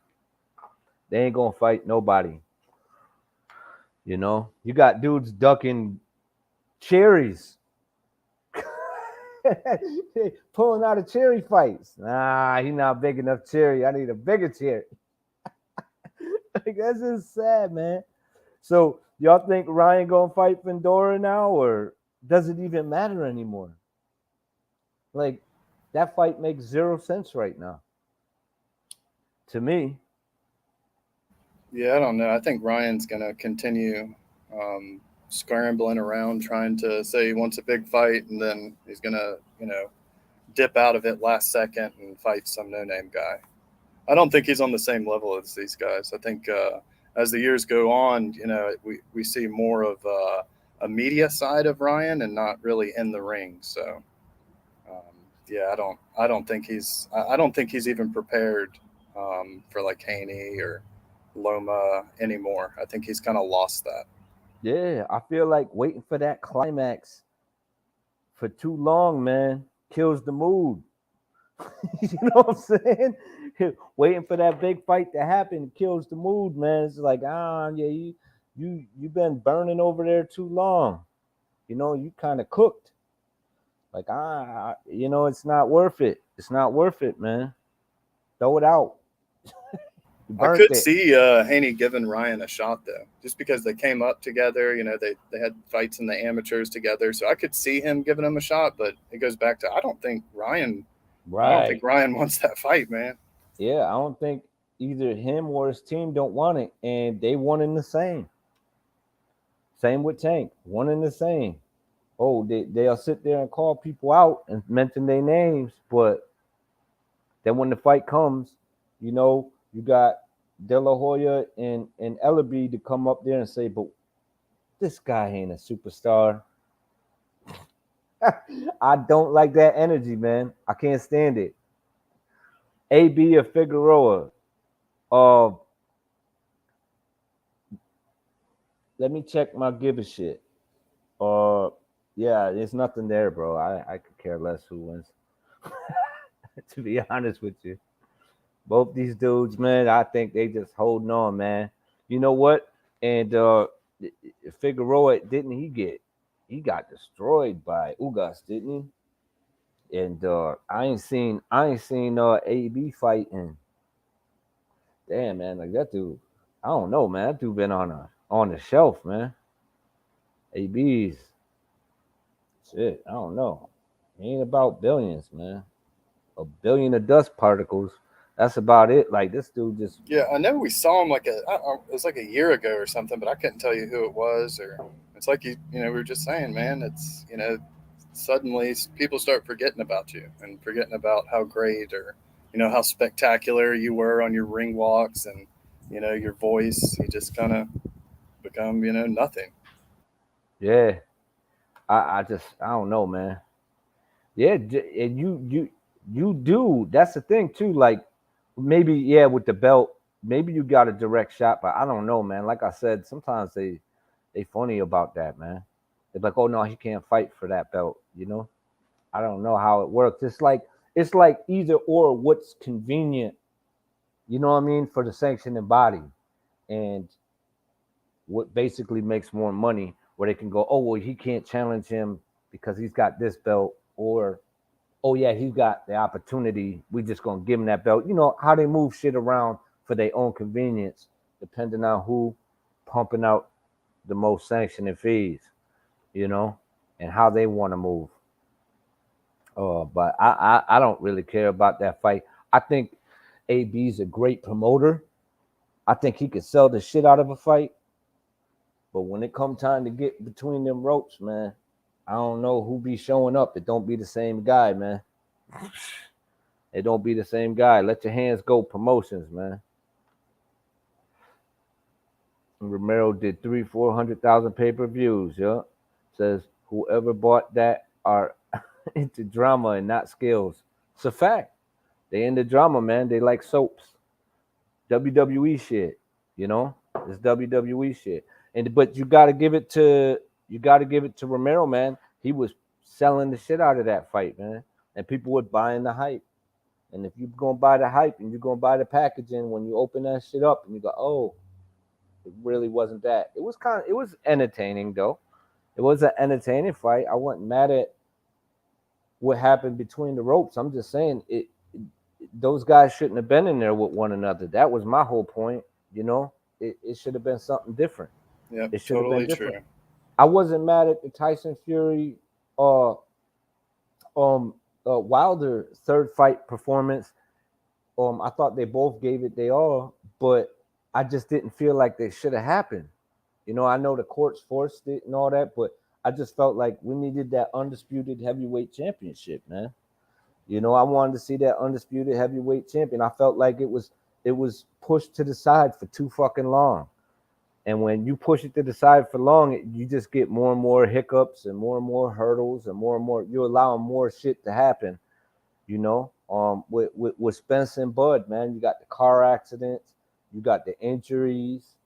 They ain't going to fight nobody. You got dudes ducking cherries. Pulling out of cherry fights. He's not big enough cherry. I need a bigger cherry. That's just sad, man. So y'all think Ryan gonna fight Fundora now, or does it even matter anymore? Like, that fight makes 0 sense right now. To me. Yeah, I don't know. I think Ryan's going to continue scrambling around trying to say he wants a big fight, and then he's going to, dip out of it last second and fight some no-name guy. I don't think he's on the same level as these guys. I think as the years go on, we see more of a media side of Ryan and not really in the ring. So, yeah, I don't think he's even prepared for like Haney or Loma anymore. I think he's kind of lost that. Yeah, I feel like waiting for that climax for too long, man, kills the mood. You know what I'm saying? Waiting for that big fight to happen kills the mood, man. It's like, yeah, you've been burning over there too long. You kind of cooked. Like, it's not worth it. It's not worth it, man. Throw it out. I could see Haney giving Ryan a shot, though, just because they came up together. They had fights in the amateurs together, so I could see him giving him a shot. But it goes back to I don't think Ryan wants that fight, man. Yeah, I don't think either him or his team don't want it, and they want him the same. Same with Tank, one and the same. Oh, they'll sit there and call people out and mention their names, but then when the fight comes, you got De La Hoya and Ellaby to come up there and say, but this guy ain't a superstar. I don't like that energy, man. I can't stand it. AB or Figueroa. Uh, Let me check my give a shit. Yeah, there's nothing there, bro. I could care less who wins. To be honest with you, both these dudes, man, I think they just holding on, man. You know what? And Figueroa, didn't he got destroyed by Ugas, didn't he? And I ain't seen AB fighting. Damn, man, like that dude. I don't know, man. That dude been on the shelf, man. AB's shit. I don't know. It ain't about billions, man. A billion of dust particles. That's about it. Like this dude just. Yeah, I know we saw him it was like a year ago or something, but I couldn't tell you who it was. Or it's like we were just saying, man. It's suddenly people start forgetting about you and forgetting about how great or how spectacular you were on your ring walks and your voice. You just kind of become nothing. Yeah, I don't know, man. Yeah, and you do. That's the thing too. Like maybe with the belt, maybe you got a direct shot, but I don't know, man. Like I said, sometimes they funny about that, man. They're like, oh no, he can't fight for that belt. I don't know how it works. It's like either or what's convenient. You know what I mean for the sanctioning body, and what basically makes more money. Where they can go, oh well, he can't challenge him because he's got this belt, or oh yeah, he's got the opportunity. We just gonna give him that belt. You know how they move shit around for their own convenience, depending on who pumping out the most sanctioning fees, and how they want to move. But I don't really care about that fight. I think AB's a great promoter. I think he could sell the shit out of a fight. But when it come time to get between them ropes, man, I don't know who be showing up. It don't be the same guy, man. It don't be the same guy. Let your hands go promotions, man. Romero did 400,000 pay-per-views, yeah. Says whoever bought that are into drama and not skills. It's a fact. They into drama, man. They like soaps. WWE shit, It's WWE shit. But you gotta give it to Romero, man. He was selling the shit out of that fight, man. And people were buying the hype. And if you're gonna buy the hype and you're gonna buy the packaging, when you open that shit up and you go, oh, it really wasn't that. It was entertaining though. It was an entertaining fight. I wasn't mad at what happened between the ropes. I'm just saying those guys shouldn't have been in there with one another. That was my whole point. It should have been something different. Yeah, it should totally have been different. True. I wasn't mad at the Tyson Fury Wilder third fight performance. I thought they both gave it they all, but I just didn't feel like they should have happened. I know the courts forced it and all that, but I just felt like we needed that undisputed heavyweight championship, man. I wanted to see that undisputed heavyweight champion. I felt like it was pushed to the side for too fucking long. And when you push it to the side for long, you just get more and more hiccups and more hurdles and more. You're allowing more shit to happen. With Spence and Bud, man, you got the car accidents, you got the injuries,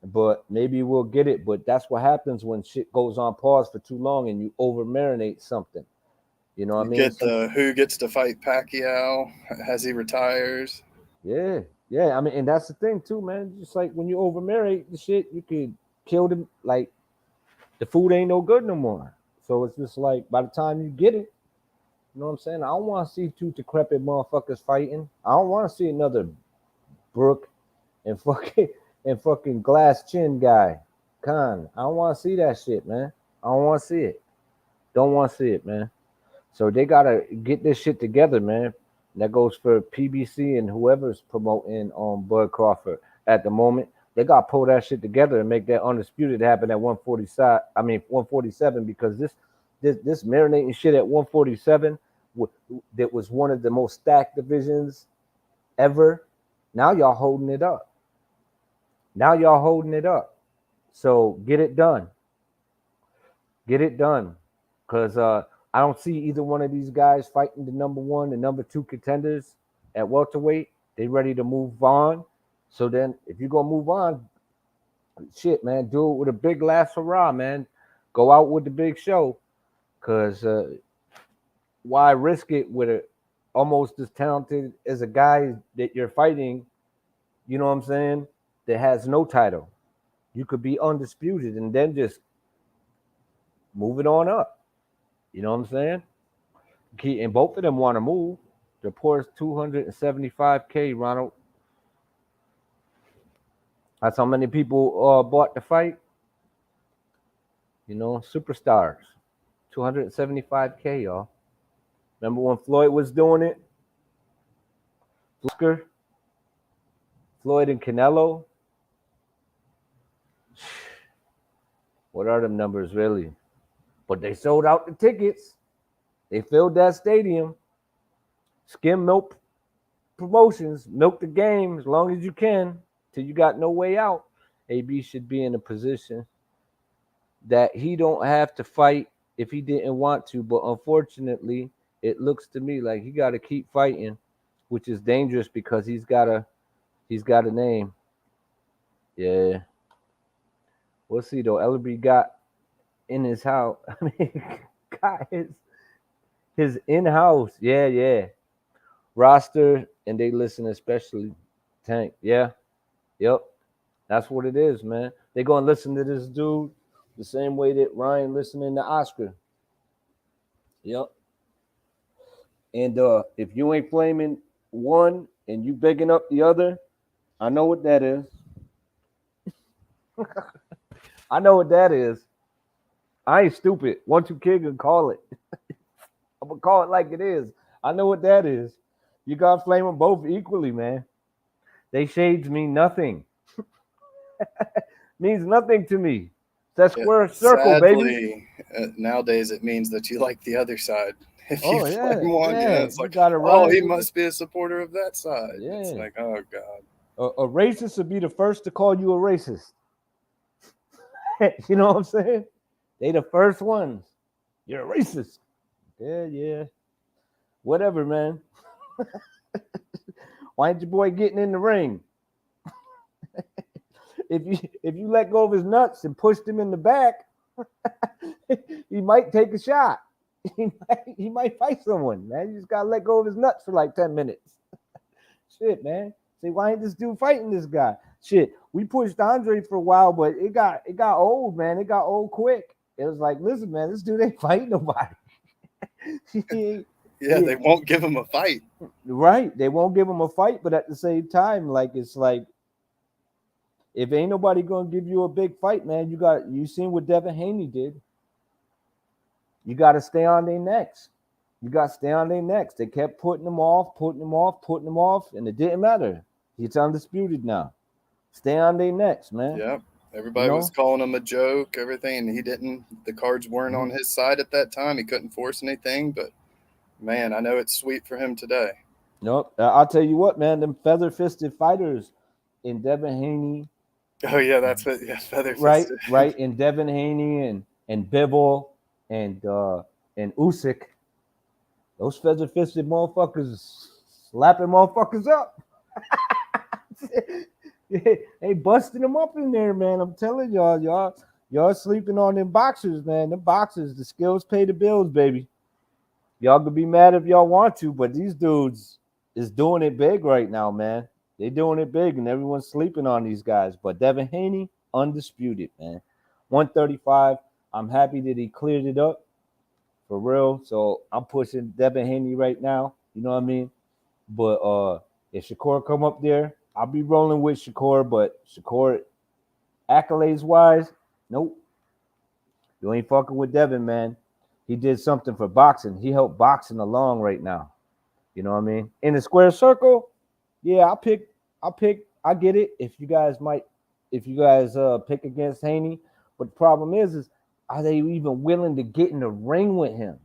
But maybe we'll get it. But that's what happens when shit goes on pause for too long and you over marinate something. You know what I mean? Get who gets to fight Pacquiao as he retires. Yeah. I mean, and that's the thing too, man. Just like when you over marinate the shit, you could kill them. Like the food ain't no good no more. So it's just like by the time you get it, you know what I'm saying? I don't want to see two decrepit motherfuckers fighting. I don't want to see another Brooke and fucking glass chin guy. Khan. I don't want to see that shit, man. I don't want to see it. Don't want to see it, man. So they gotta get this shit together, man. That goes for PBC and whoever's promoting Bud Crawford at the moment. they got to pull that shit together and make that undisputed happen at 147 because this marinating shit at 147 that was one of the most stacked divisions ever. Now y'all holding it up. So get it done. Because I don't see either one of these guys fighting the number 1 and number 2 contenders at welterweight. They ready to move on. So then if you're going to move on, shit, man, do it with a big last hurrah, man. Go out with the big show. Because why risk it with almost as talented as a guy that you're fighting, you know what I'm saying, that has no title? You could be undisputed and then just move it on up. You know what I'm saying? And both of them want to move. The poorest $275K, Ronald. That's how many people bought the fight. You know, superstars. $275K, y'all. Remember when Floyd was doing it? Floyd and Canelo. What are them numbers, really? But they sold out the tickets. They filled that stadium. Skim milk promotions. Milk the game as long as you can till you got no way out. AB should be in a position that he don't have to fight if he didn't want to. But unfortunately, it looks to me like he got to keep fighting, which is dangerous because he's got a name. Yeah. We'll see, though. Ellerby got in his house. I mean, got his in-house. Yeah. Roster, and they listen especially. Tank. Yeah. Yep. That's what it is, man. They're going to listen to this dude the same way that Ryan listening to Oscar. Yep. And if you ain't flaming one and you bigging up the other, I know what that is. I know what that is. I ain't stupid. 1-2 Kid can call it. I'm gonna call it like it is. I know what that is. You gotta flame them both equally, man. They shades mean nothing. Means nothing to me. That square circle, sadly, baby. Nowadays it means that you like the other side. If you flame one, it's like, he must be a supporter of that side. Yeah. It's like, oh God. A racist would be the first to call you a racist. You know what I'm saying? They the first ones. You're a racist. Yeah. Whatever, man. Why ain't your boy getting in the ring? If you let go of his nuts and pushed him in the back, he might take a shot. He might fight someone, man. You just gotta let go of his nuts for like 10 minutes. Shit, man. See, why ain't this dude fighting this guy? Shit, we pushed Andre for a while, but it got old, man. It got old quick. It was like, listen, man, this dude ain't fighting nobody. They won't give him a fight. Right. They won't give him a fight, but at the same time, like, it's like, if ain't nobody gonna give you a big fight, man, you seen what Devin Haney did. You got to stay on their necks. They kept putting them off, and it didn't matter. It's undisputed now. Stay on their necks, man. Yep. Everybody was calling him a joke, everything, and he didn't. The cards weren't on his side at that time. He couldn't force anything, but, man, I know it's sweet for him today. Nope. I'll tell you what, man, them feather-fisted fighters in Devin Haney. Oh, yeah, that's what, feather-fisted. Right, in Devin Haney and Bivol and Usyk. Those feather-fisted motherfuckers slapping motherfuckers up. They busting them up in there, man. I'm telling y'all sleeping on them boxers, man. Them boxers, the skills pay the bills, baby. Y'all could be mad if y'all want to, but these dudes is doing it big right now, man. They doing it big, and everyone's sleeping on these guys. But Devin Haney, undisputed, man. 135. I'm happy that he cleared it up. For real. So I'm pushing Devin Haney right now. You know what I mean? But if Shakur come up there, I'll be rolling with Shakur. But Shakur, accolades-wise, nope. You ain't fucking with Devin, man. He did something for boxing. He helped boxing along right now. You know what I mean? In the square circle, yeah, I get it. If you guys might if you guys pick against Haney. But the problem is are they even willing to get in the ring with him?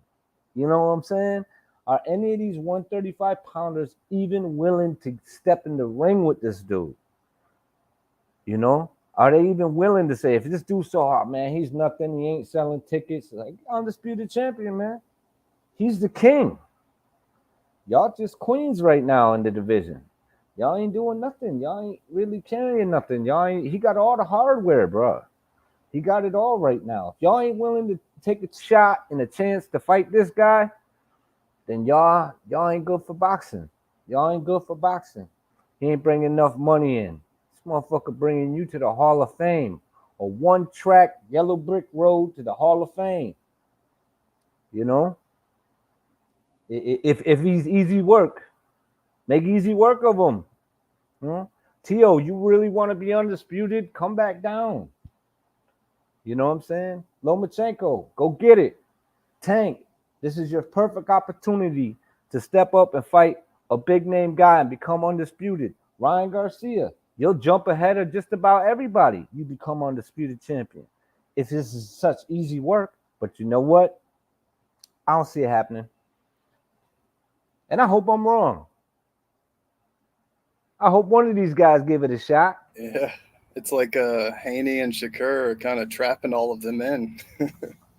You know what I'm saying? Are any of these 135 pounders even willing to step in the ring with this dude? You know, are they even willing to say, if this dude's so hot, man, he's nothing, he ain't selling tickets, like undisputed champion, man. He's the king. Y'all just queens right now in the division. Y'all ain't doing nothing. Y'all ain't really carrying nothing. He got all the hardware, bro. He got it all right now. If y'all ain't willing to take a shot and a chance to fight this guy, then y'all ain't good for boxing. Y'all ain't good for boxing. He ain't bringing enough money in. This motherfucker bringing you to the Hall of Fame. A one-track yellow brick road to the Hall of Fame. You know? If he's easy work, make easy work of him. Tio, you really want to be undisputed? Come back down. You know what I'm saying? Lomachenko, go get it. Tank, this is your perfect opportunity to step up and fight a big name guy and become undisputed. Ryan Garcia, you'll jump ahead of just about everybody. You become undisputed champion. If this is such easy work, but you know what? I don't see it happening. And I hope I'm wrong. I hope one of these guys give it a shot. Yeah, it's like Haney and Shakur are kind of trapping all of them in.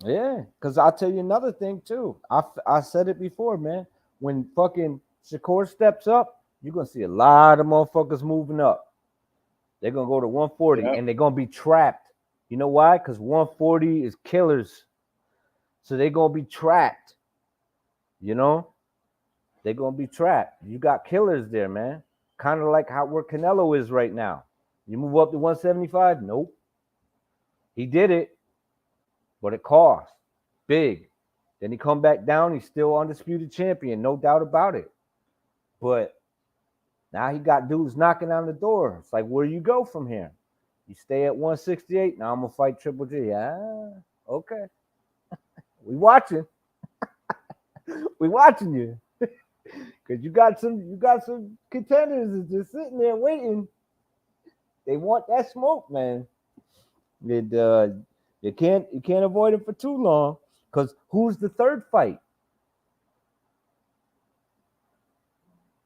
Yeah, because I'll tell you another thing, too. I said it before, man. When fucking Shakur steps up, you're going to see a lot of motherfuckers moving up. They're going to go to 140, and they're going to be trapped. You know why? Because 140 is killers. So they're going to be trapped. You know? They're going to be trapped. You got killers there, man. Kind of like where Canelo is right now. You move up to 175? Nope. He did it, but it cost big. Then he come back down. He's still undisputed champion, no doubt about it. But now he got dudes knocking on the door. It's like, where you go from here? You stay at 168. Now I'm gonna fight Triple G. Okay. We watching. We watching you. Because you got some contenders that's just sitting there waiting. They want that smoke, man. You can't avoid it for too long. Because who's the third fight?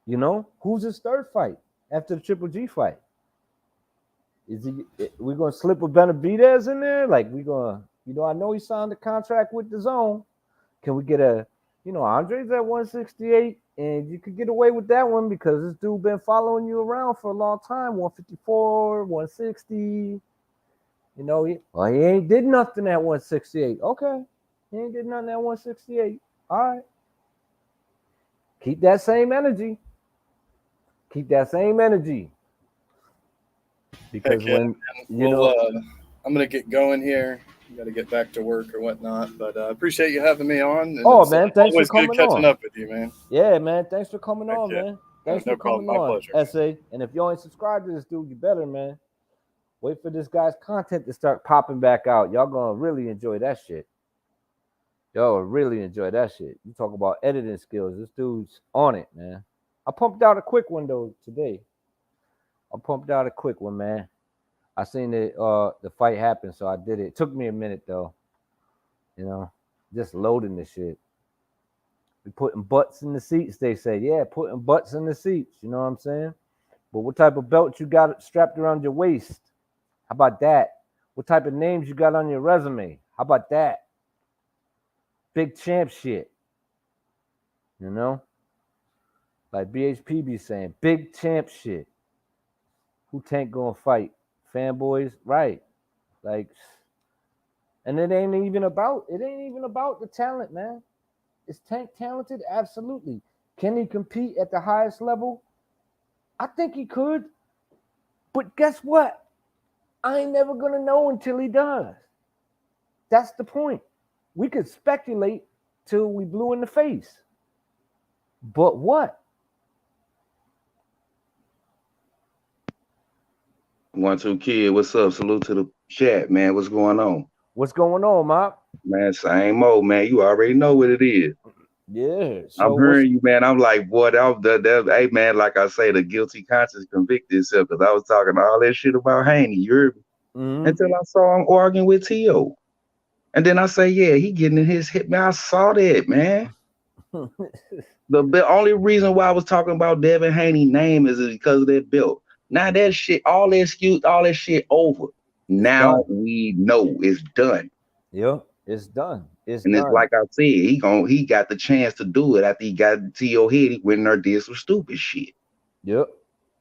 You know, who's his third fight after the Triple G fight? We gonna slip a Benavidez in there? Like we gonna, I know he signed a contract with the Zone. Can we get Andre's at 168, and you could get away with that one because this dude been following you around for a long time. 154, 160. He ain't did nothing at 168. Okay, he ain't did nothing at 168. All right, keep that same energy. Keep that same energy. Because when I'm gonna get going here. Got to get back to work or whatnot, but I appreciate you having me on. And man, thanks for coming good catching up with you, man. Yeah, man, thanks for coming on, man. Thanks for coming on, pleasure, SA. And if you ain't subscribed to this dude, you better, man. Wait for this guy's content to start popping back out. Y'all gonna really enjoy that shit. Y'all really enjoy that shit. You talk about editing skills. This dude's on it, man. I pumped out a quick one though today. Man. I seen the fight happen, so I did it. It took me a minute though. Just loading the shit. We putting butts in the seats, they say. Yeah, putting butts in the seats. You know what I'm saying? But what type of belt you got strapped around your waist? How about that? What type of names you got on your resume? How about that? Big champ shit. Like BHP be saying, big champ shit. Who Tank gonna fight? Fanboys, right? Like, and it ain't even about the talent, man. Is Tank talented? Absolutely. Can he compete at the highest level? I think he could. But guess what? I ain't never gonna know until he does. That's the point. We could speculate till we blue in the face. But what? 1-2 Kid, what's up? Salute to the chat, man. What's going on? What's going on, Mop? Man, same old, man. You already know what it is. Yeah. I'm So what's hearing you, man. I'm like, boy, hey, man, like I say, the guilty conscience convicted itself because I was talking all that shit about Haney. You heard me? mhm. Until I saw him arguing with T.O. And then I say, yeah, he getting in his hit. Man, I saw that, man. The only reason why I was talking about Devin Haney's name is because of that belt. Now that shit, all that shit over. It's Now done. we know it's done. Yep, it's done. It's And it's done. like I said, he got the chance to do it after he got T.O. head. He went in there and did some stupid shit. Yep.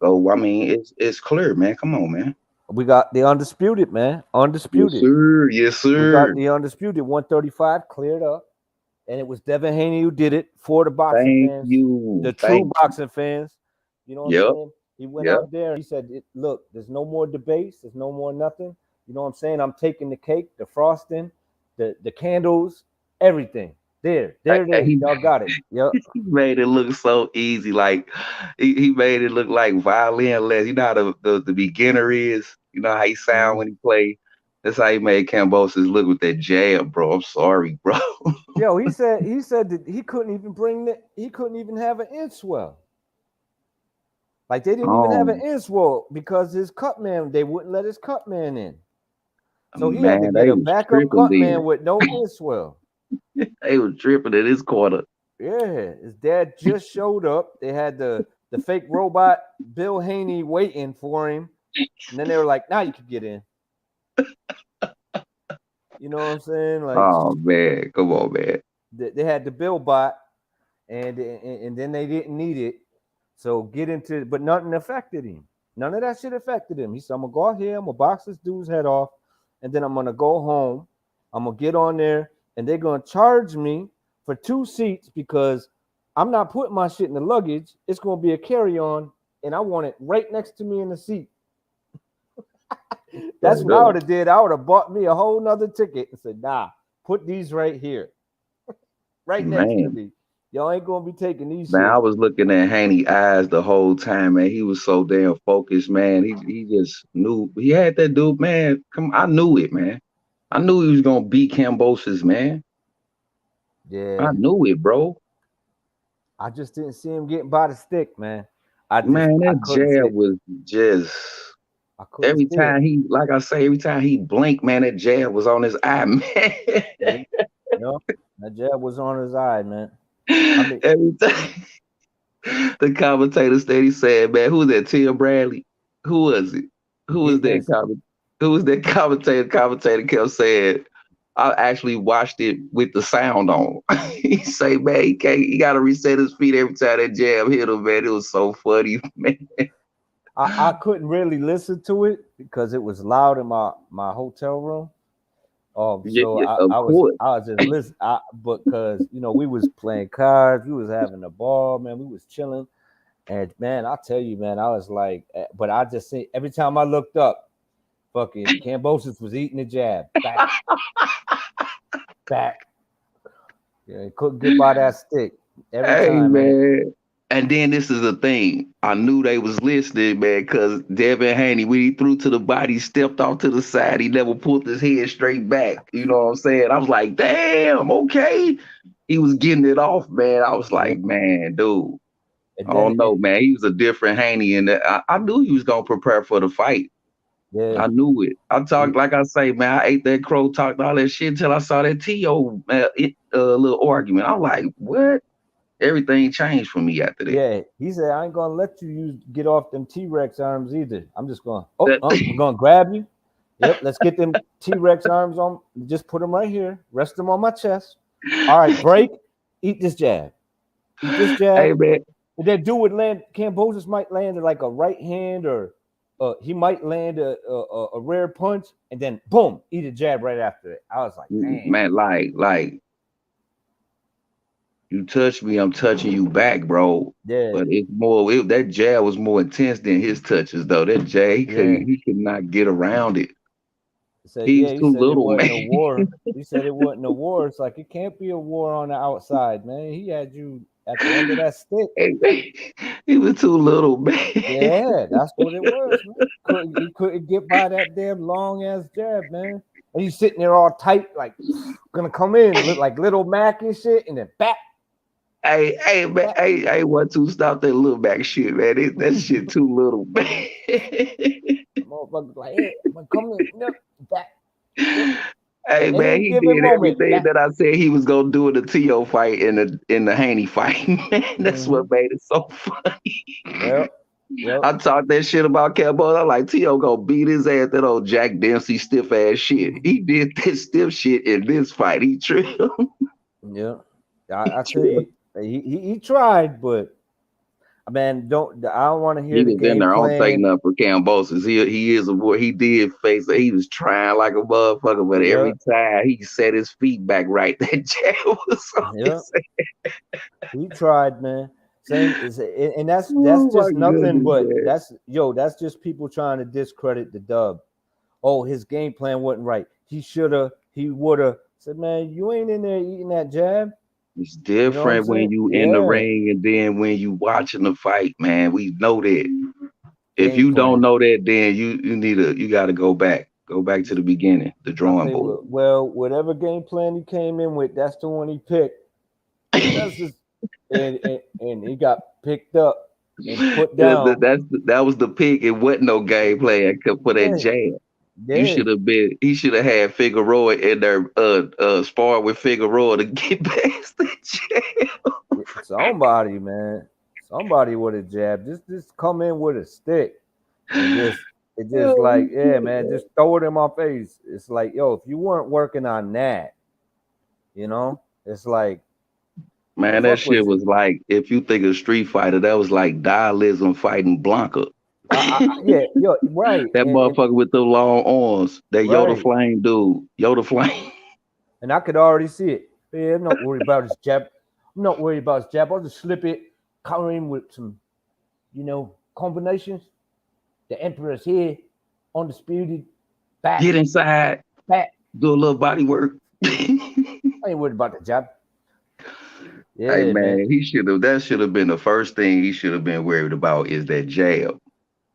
So I mean, it's clear, man. Come on, man. We got the undisputed, man. Yes, Undisputed. sir. Yes, We got sir. the undisputed 135 cleared up. And it was Devin Haney who did it for the boxing Thank fans, you. the true Thank you. boxing fans. You know what Yep. I'm saying? He went Yep. out there and he said, look, there's no more debates. There's no more nothing. You know what I'm saying? I'm taking the cake, the frosting, the candles, everything. There it is. He Y'all got it. Yep. he made it look so easy. Like he made it look like violin less. You know how the beginner is. You know how he sound when he play. That's how he made Cambosis look with that jab, bro. I'm sorry, bro. Yo, he said that he couldn't even have an inch swell. Like they didn't even have an Oh inch swell because his cut man, they wouldn't let his cut man in. So he had to man, get they a was backup tripping cut then. man with no inch swell. They was tripping in this quarter. Yeah, his dad just showed up. They had the fake robot Bill Haney waiting for him, and then they were like, "Now you can get in." You know what I'm saying? Like Oh man, come on, man. they had the Bill bot, and then they didn't need it. So get into it, but nothing affected him. None of that shit affected him. He said, "I'm gonna go out here. I'm gonna box this dude's head off, and then I'm gonna go home. I'm gonna get on there, and they're gonna charge me for 2 seats because I'm not putting my shit in the luggage. It's gonna be a carry-on, and I want it right next to me in the seat." That's what I would have did. I would have bought me a whole nother ticket and said, "Nah, put these right here, right next to Man. me. Y'all ain't gonna be taking these Man, shit." I was looking at Haney eyes the whole time, man. He was so damn focused, man. He just knew he had that dude, man. Come, I knew it, man. I knew he was gonna beat Cambosis, man. I Yeah, knew it, bro. I just didn't see him getting by the stick, man. Man, I that couldn't see jab it. was just I couldn't see it. like I say, every time he blinked, man, that jab was on his eye, Yeah, man. no, that jab was on his eye, man. I mean, Every time the commentator steady said, man, who was that? Tim Bradley? Who was it? Who was that yes, Who was that commentator? Commentator kept saying, I actually watched it with the sound on. He say, man, he gotta reset his feet every time that jab hit him, man. It was so funny, man. I couldn't really listen to it because it was loud in my hotel room. Yeah, So yeah, of course. I was just listening, because we was playing cards, we was having a ball, man, we was chilling, and man, I tell you, man, I was like, but I just see every time I looked up, fucking Cambosis was eating the jab, back. Yeah, he couldn't get by that stick every Hey, time, man. man. And then this is the thing. I knew they was listening, man, because Devin Haney, when he threw to the body, he stepped off to the side. He never pulled his head straight back. You know what I'm saying? I was like, damn, okay. He was getting it off, man. I was Yeah. like, man, dude. And I then don't know, man. He was a different Haney, and I knew he was gonna prepare for the fight. yeah, I knew it. I talked like I say, man. I ate that crow, talked all that shit until I saw that T.O. Little argument. I'm like, what? Everything changed for me after that. yeah. He said, "I ain't gonna let you get off them T-Rex arms either. I'm just going. That- I'm gonna grab you. Yep, let's get them T-Rex arms on. Just put them right here. Rest them on my chest. All right, break. Eat this jab. Eat this jab. Hey, man. And that dude would land. Cambosis might land like a right hand, or he might land a rare punch, and then boom, eat a jab right after it. I was like, damn. Man, like you touch me, I'm touching you back, bro. Yeah, But it's more. That jab was more intense than his touches, though. That jab, yeah. he could not get around it. He said, He's yeah. He too said it little, wasn't a man. war. He said it wasn't a war. It's like it can't be a war on the outside, man. He had you at the end of that stick. He was too little, man. Yeah, that's what it was, man. He couldn't get by that damn long ass jab, man. And he's sitting there all tight, like gonna come in, look like little Mac and shit, and then back. Hey, man, hey, what to stop that little back shit, man? That shit too little, man. Motherfuckers like, hey, I'm gonna come in, back. Hey, At man, any he given did moment, everything back. that I said he was gonna do in the T.O. fight and the Haney fight. Man, that's what made it so funny. Yep. I talked that shit about Cowboys. I'm like, T.O. gonna beat his ass, that old Jack Dempsey stiff ass shit. He did this stiff shit in this fight. He tripped. Yeah. I tell you, he tried, but man, I don't want to hear He the was in game there on plan. taking up for Cambosis. He is a boy. He did face it. He was trying like a motherfucker, but every time he set his feet back right, that jab was on his head. He tried, man. Same, and that's Oh my just nothing goodness, but man. that's just people trying to discredit the dub. Oh, his game plan wasn't right. He shoulda, he woulda. Said, man, you ain't in there eating that jab. It's You know what I'm different when saying? you in the ring and then when you watching the fight, man. We know that. If Game you plan. don't know that, then you got to go back to the beginning, the drawing board. Well, whatever game plan he came in with, that's the one he picked. That's just, and he got picked up and put down. That was the pick. It wasn't no game plan for that jab. Yeah. He should have had Figueroa in there spar with Figueroa to get past the jab. Somebody, man. Somebody with a jab. Just come in with a stick. And it just like, yeah, man, just throw it in my face. It's like, yo, if you weren't working on that, it's like, man, that shit was like, if you think of Street Fighter, that was like Dialism fighting Blanca. Yeah, right. That motherfucker with the long arms, that Yoda Flame dude, Yoda Flame. And I could already see it. Yeah, I'm not worried about his jab. I'll just slip it, counter him with some, combinations. The Emperor's here, undisputed, back. Get inside, back. Do a little body work. I ain't worried about the jab. Yeah, hey man, that should have been the first thing he should have been worried about is that jab.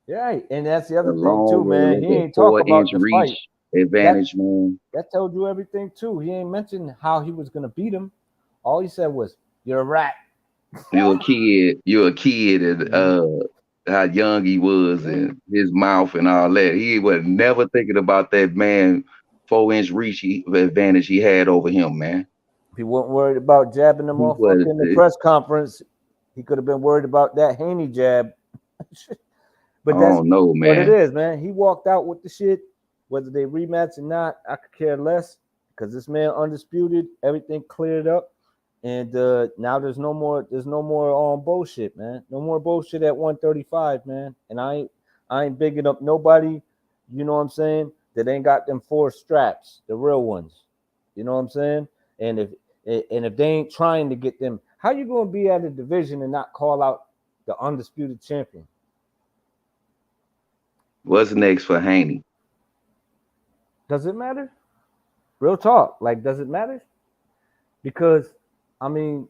Yeah, and that's the other thing too, man. He ain't talk talk about the reach fight advantage, man. That told you everything too. He ain't mentioned how he was gonna beat him. All he said was, "You're a rat. You're a kid, and how young he was, and his mouth and all that. He was never thinking about that man 4-inch reach advantage he had over him, man. He wasn't worried about jabbing the motherfucker in the press conference. He could have been worried about that Haney jab. But that's know, man. What it is, man. He walked out with the shit. Whether they rematch or not, I could care less because this man undisputed, everything cleared up, and now there's no more bullshit, man. No more bullshit at 135, man. And I ain't bigging up nobody, you know what I'm saying, that ain't got them 4 straps, the real ones. You know what I'm saying? And if they ain't trying to get them, how you gonna be at a division and not call out the undisputed champion? What's next for Haney? Does it matter? Real talk. Like, does it matter? Because, I mean,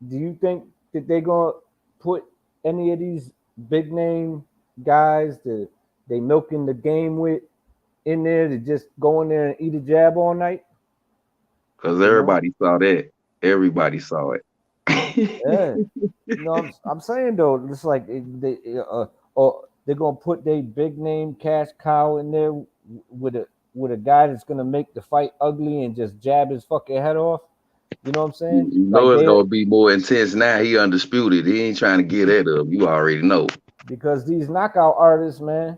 do you think that they're going to put any of these big name guys that they milking the game with in there to just go in there and eat a jab all night? Because everybody saw that. Everybody saw it. Yeah. I'm saying, though, it's like they're going to put their big name cash cow in there with a guy that's gonna make the fight ugly and just jab his fucking head off. You know what I'm saying? You know it's gonna be more intense now. He undisputed. He ain't trying to get that up. You already know. Because these knockout artists, man,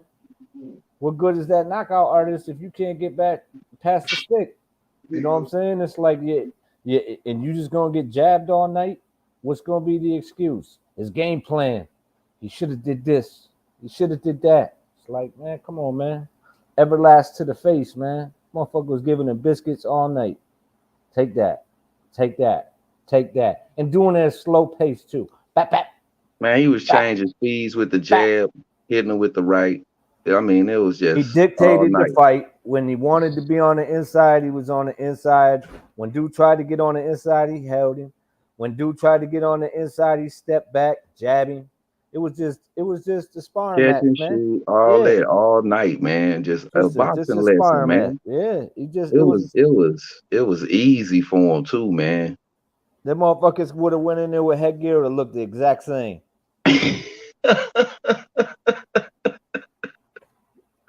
what good is that knockout artist if you can't get back past the stick? You know what I'm saying? It's like yeah, and you just gonna get jabbed all night. What's gonna be the excuse? His game plan. He should have did this. He should have did that. It's like, man, come on, man. Everlast to the face, man. Motherfucker was giving him biscuits all night. Take that. And doing it at a slow pace, too. Bap, bap. Man, he was changing speeds with the jab, hitting him with the right. I mean, it was just... He dictated the fight. When he wanted to be on the inside, he was on the inside. When dude tried to get on the inside, he held him. When dude tried to get on the inside, he stepped back, jabbing. It was just a sparring match, man. Shoot, that all night, man. Just a boxing lesson, man. Yeah, it was easy for him too, man. Them motherfuckers would have went in there with headgear to look the exact same.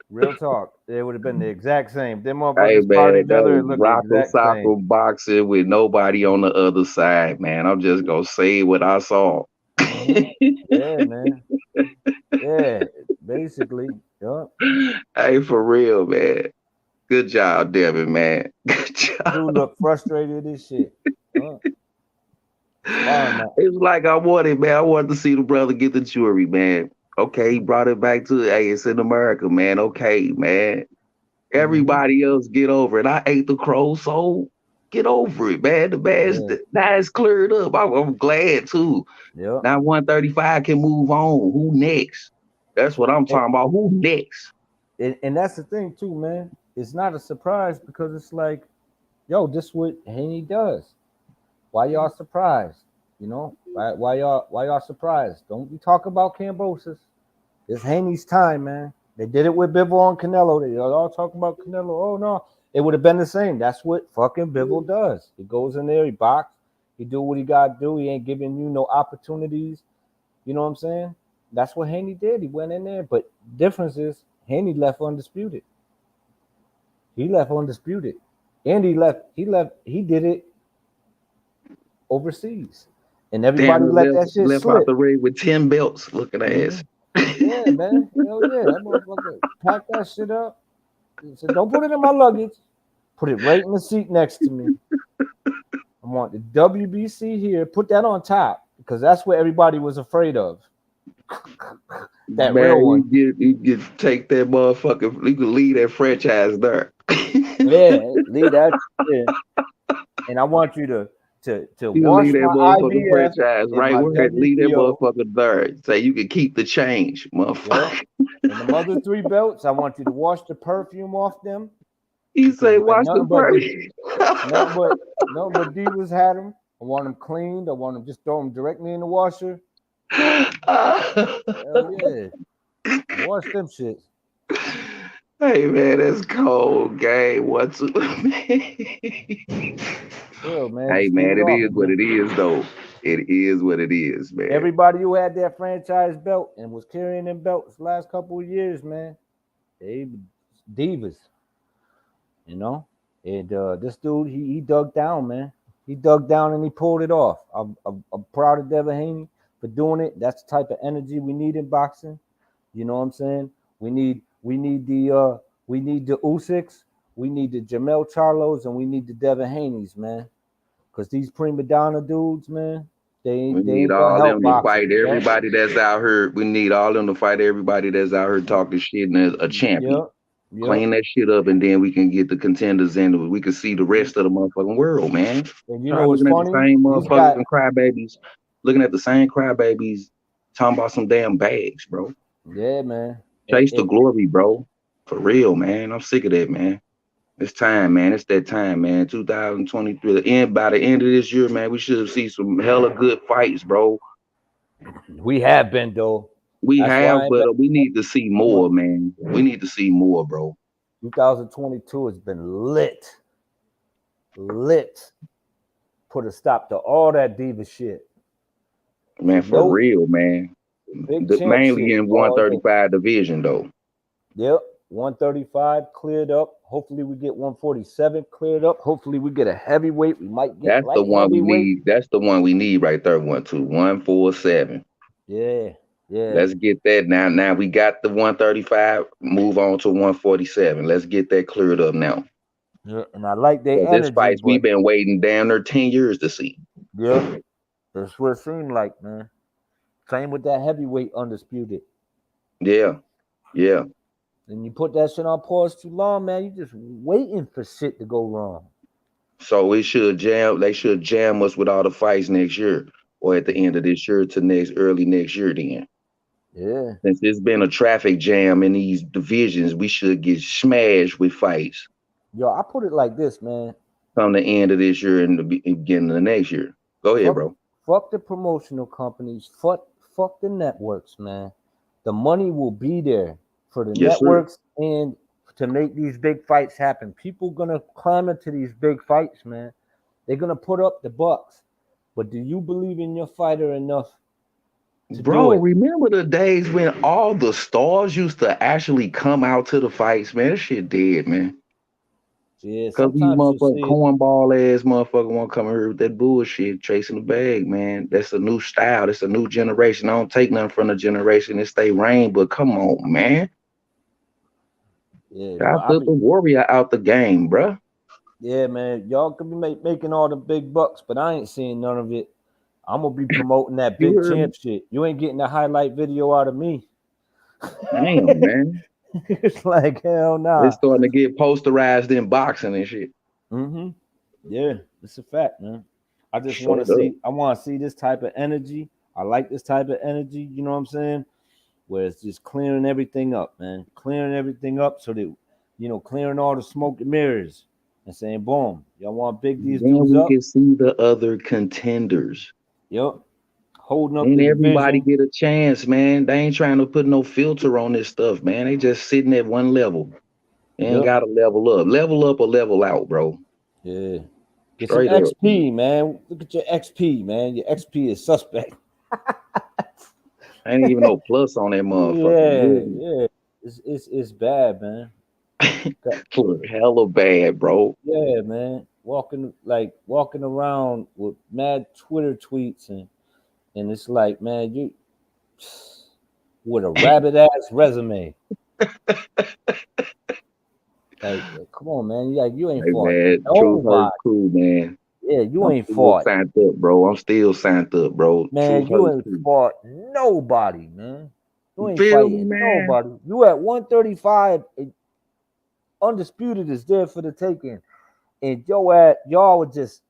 Real talk. It would have been the exact same. Them Hey motherfuckers fought man, each that other was and looked the Rocco exact same. Soccer boxing with nobody on the other side, man. I'm just gonna say what I saw. Yeah, man. Yeah, basically. Yup. Hey, for real, man. Good job, Devin, man. Good job. Dude looked frustrated as shit. Yup. Fine, man. It was like I wanted, man. I wanted to see the brother get the jury, man. Okay, he brought it back to, hey, it's in America, man. Okay, man. Everybody else get over it. I ate the crow, so get over it, man. The man's now it's cleared up. I'm glad too. Yep. Now 135 can move on. Who next? That's what I'm talking about. Who next? And that's the thing too, man. It's not a surprise because it's like, yo, this is what Haney does. Why y'all surprised? You know, why y'all surprised? Don't be talking about Cambosis. It's Haney's time, man. They did it with Bivol and Canelo. They all talking about Canelo. Oh no, it would have been the same. That's what fucking Bivol does. He goes in there, he box, he do what he got to do. He ain't giving you no opportunities. You know what I'm saying? That's what Haney did. He went in there, but difference is Haney left undisputed. He left undisputed, and he did it overseas, and everybody let that shit left slip. out the ring with 10 belts. Look at ass. Yeah, man. Hell yeah. That motherfucker packed that shit up. He said, don't put it in my luggage. Put it right in the seat next to me. I want the WBC here. Put that on top because that's what everybody was afraid of. That man, real one. You get take that motherfucker. You can leave that franchise there. Yeah, leave that shit. And I want you to You wash leave that my motherfucking IBF franchise and right my where leave that WBO. motherfucker there. Say you can keep the change, motherfucker. Yep. And the other 3 belts, I want you to wash the perfume off them. You say watch the perfume. Nothing but Divas had them. I want them cleaned. I want them just throw them directly in the washer. Hell yeah. Wash them shits. Hey man, that's cold game. What's Real, man. Hey Just man, it is off, what man. it is though. It is what it is, man. Everybody who had that franchise belt and was carrying them belts the last couple of years, man, they divas. You know? And this dude, he dug down, man. He dug down and he pulled it off. I'm proud of Devin Haney for doing it. That's the type of energy we need in boxing. You know what I'm saying? We need the Usyks, we need the Jamel Charlos, and we need the Devin Haneys, man. Because these prima donna dudes, man, they We need ain't gonna all help them to boxing. fight everybody that's out here. We need all them to fight everybody that's out here talking shit and a champion. Yep. Clean that shit up, and then we can get the contenders in. We can see the rest of the motherfucking world, man. And you know what's looking funny? at the same motherfucking crybabies, looking at the same crybabies, talking about some damn bags, bro. Yeah, man. Chase the glory, bro. For real, man. I'm sick of that, man. It's time, man. It's that time, man. 2023. By the end of this year, man, we should see some hella good fights, bro. We have been though. We need to see more, man. We need to see more, bro. 2022 has been lit. Put a stop to all that diva shit. Man, for real, man. Mainly in 135 division, though. Yep. 135 cleared up. Hopefully we get 147 cleared up. Hopefully we get a heavyweight. We might get that's the one we need. That's the one we need right there. 147. Yeah. Let's get that now. Now we got the 135. Move on to 147. Let's get that cleared up now. Yeah, and I like their energy. This fight we've been waiting down there 10 years to see. Yeah, that's what it seemed like, man. Same with that heavyweight undisputed. Yeah. And you put that shit on pause too long, man. You just waiting for shit to go wrong. So they should jam us with all the fights next year, or at the end of this year to early next year then. Yeah. Since there's been a traffic jam in these divisions, we should get smashed with fights. Yo, I put it like this, man. From the end of this year and the beginning of the next year. Go ahead, bro. Fuck the promotional companies. Fuck the networks, man. The money will be there for the networks and to make these big fights happen. People gonna climb into these big fights, man. They're gonna put up the bucks. But do you believe in your fighter enough to do Bro, it? remember the days when all the stars used to actually come out to the fights, man? That shit dead, man. Yeah, Cause these sometimes you motherfucking see it. cornball ass motherfucker won't come here with that bullshit, chasing the bag, man. That's a new style. That's a new generation. I don't take nothing from the generation that stay reign, but come on, man. Yeah, I but took the warrior out the game, bruh. yeah, man, y'all could be making all the big bucks, but I ain't seeing none of it. I'm gonna be promoting that You big heard me? champ shit. You ain't getting a highlight video out of me. Damn, man. It's like hell It's nah. starting to get posterized in boxing and shit. Mm-hmm. Yeah, it's a fact, man. I just want to Straight up. see. I want to see this type of energy. I like this type of energy. You know what I'm saying? Where it's just clearing everything up, man. Clearing everything up so that clearing all the smoke and mirrors and saying, boom, y'all want to big these Then dudes we up? can see the other contenders. Yep. Holding up And the everybody division. get a chance, man. They ain't trying to put no filter on this stuff, man. They just sitting at one level. They ain't Yep. got to level up. Level up or level out, bro. Yeah. Get some Straight up. XP, man. Look at your XP, man. Your XP is suspect. Ain't even no plus on that motherfucker. Yeah, yeah. It's bad, man. Look hella bad, bro. Yeah, man. Walking around with mad Twitter tweets and it's like, man, you with a rabbit ass resume. Like, come on, man. You ain't Hey, fought man. Truth hurts nobody. cool, man. Yeah, you I'm ain't still fought. signed up, bro. I'm still signed up, bro. Man, Truth you hurts ain't cool. fought nobody, man. You You ain't feel me, fighting man? nobody. You at 135. Undisputed is there for the taking. And y'all were just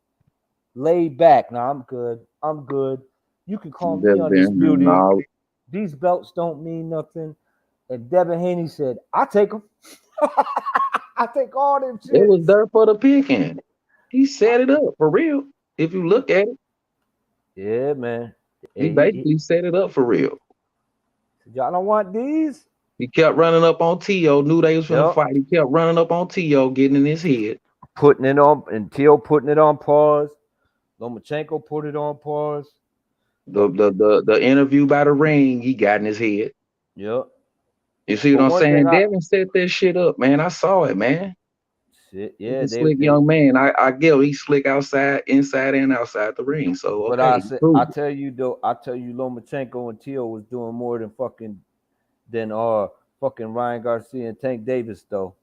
laid back. Now I'm good. I'm good. You can call me Devin, undisputed. no, These belts don't mean nothing. And Devin Haney said, I take them. I take all them it was shits. there for the picking. He set it up for real. If you look at it, Yeah, man. he He basically set it up for real. said, y'all don't want these? He kept running up on T.O., knew they was finna Yep. fight. He kept running up on T.O., getting in his head. Putting it on, and Teal putting it on pause. Lomachenko put it on pause. The, the the the interview by the ring, he got in his head. Yep. You see But what I'm one thing saying? Devin set that shit up, man. I saw it, man. He's yeah, a slick young man. I get him. He's slick outside, inside and outside the ring. So but okay, he proved it. I tell you, Lomachenko and Teal was doing more than fucking Ryan Garcia and Tank Davis though.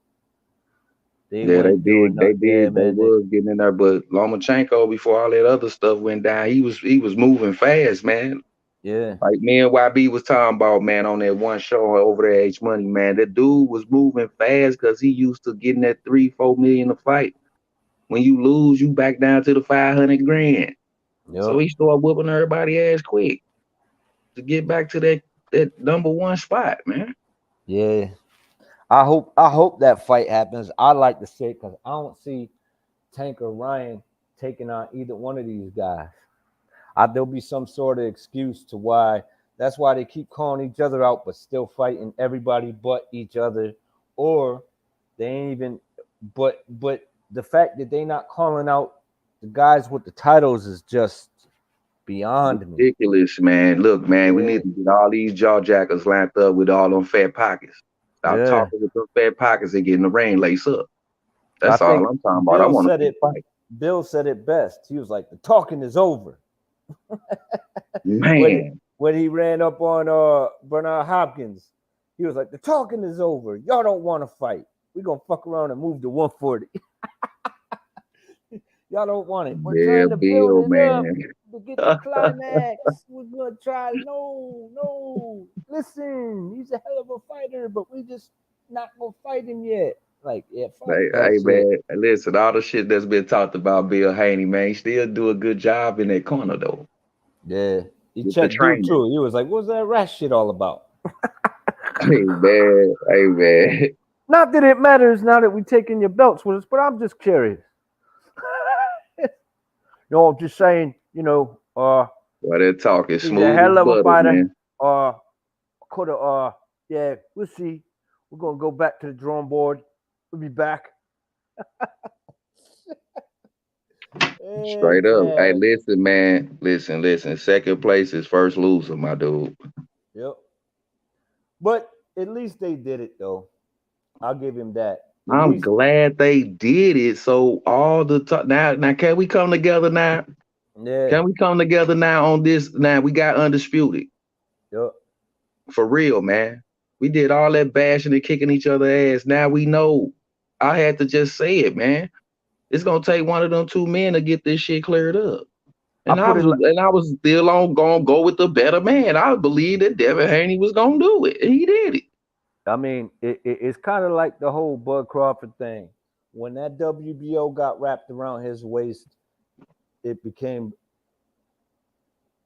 They Yeah, they weren't doing did. They nothing. Yeah, did. They man. was getting in there, but Lomachenko, before all that other stuff went down, he was moving fast, man. Yeah. Like me and YB was talking about, man, on that one show over there, H Money, man. That dude was moving fast because he used to getting that 3-4 million a fight. When you lose, you back down to the 500 grand. So Yep. he started whooping everybody ass quick to get back to that number one spot, man. Yeah. I hope that fight happens. I like to say because I don't see Tank or Ryan taking on either one of these guys. There'll be some sort of excuse to why. That's why they keep calling each other out, but still fighting everybody but each other, or they ain't even. But the fact that they not calling out the guys with the titles is just beyond me. Ridiculous, man. Look, man, we Yeah, need to get all these jaw jackers lined up with all them fat pockets. Stop yeah. talking with them fat pockets and getting the rain lace up. I That's think all I'm talking about. I Bill want to said see it. a fight. Bill said it best. He was like, "The talking is over." when he, Man, when he ran up on Bernard Hopkins, he was like, "The talking is over. Y'all don't want to fight. We gonna fuck around and move to 140. Y'all don't want it. We're yeah, trying to build Bill, it up man. to get the climax. We're gonna try. No, no. Listen, he's a hell of a fighter, but we just not gonna fight him yet. Like, yeah, fuck that Hey, shit. man, listen, all the shit that's been talked about Bill Haney, man, he still do a good job in that corner, though, Yeah, he with the checked dude training. too. He was like, "What's that rat shit all about?" Hey, man. Not that it matters now that we taking your belts with us, but I'm just curious. No, I'm just saying, Well, that talk is he's a smooth as hell of a butter, fighter. man. Could have, yeah, we'll see. We're gonna go back to the drawing board. We'll be back. Straight up. Hey, Man. listen, man. Listen. Second place is first loser, my dude. Yep. But at least they did it though. I'll give him that. At I'm least, glad they did it. So all the time now, can we come together now? yeah. Can we come together now on this? Now we got Undisputed. Yep. For real, man. We did all that bashing and kicking each other ass. Now we know. I had to just say it, man. It's gonna take one of them two men to get this shit cleared up. I put it. And I was still on gonna go with the better man. I believe that Devin Haney was gonna do it, and he did it. I mean, it's kind of like the whole Bud Crawford thing. When that WBO got wrapped around his waist, it became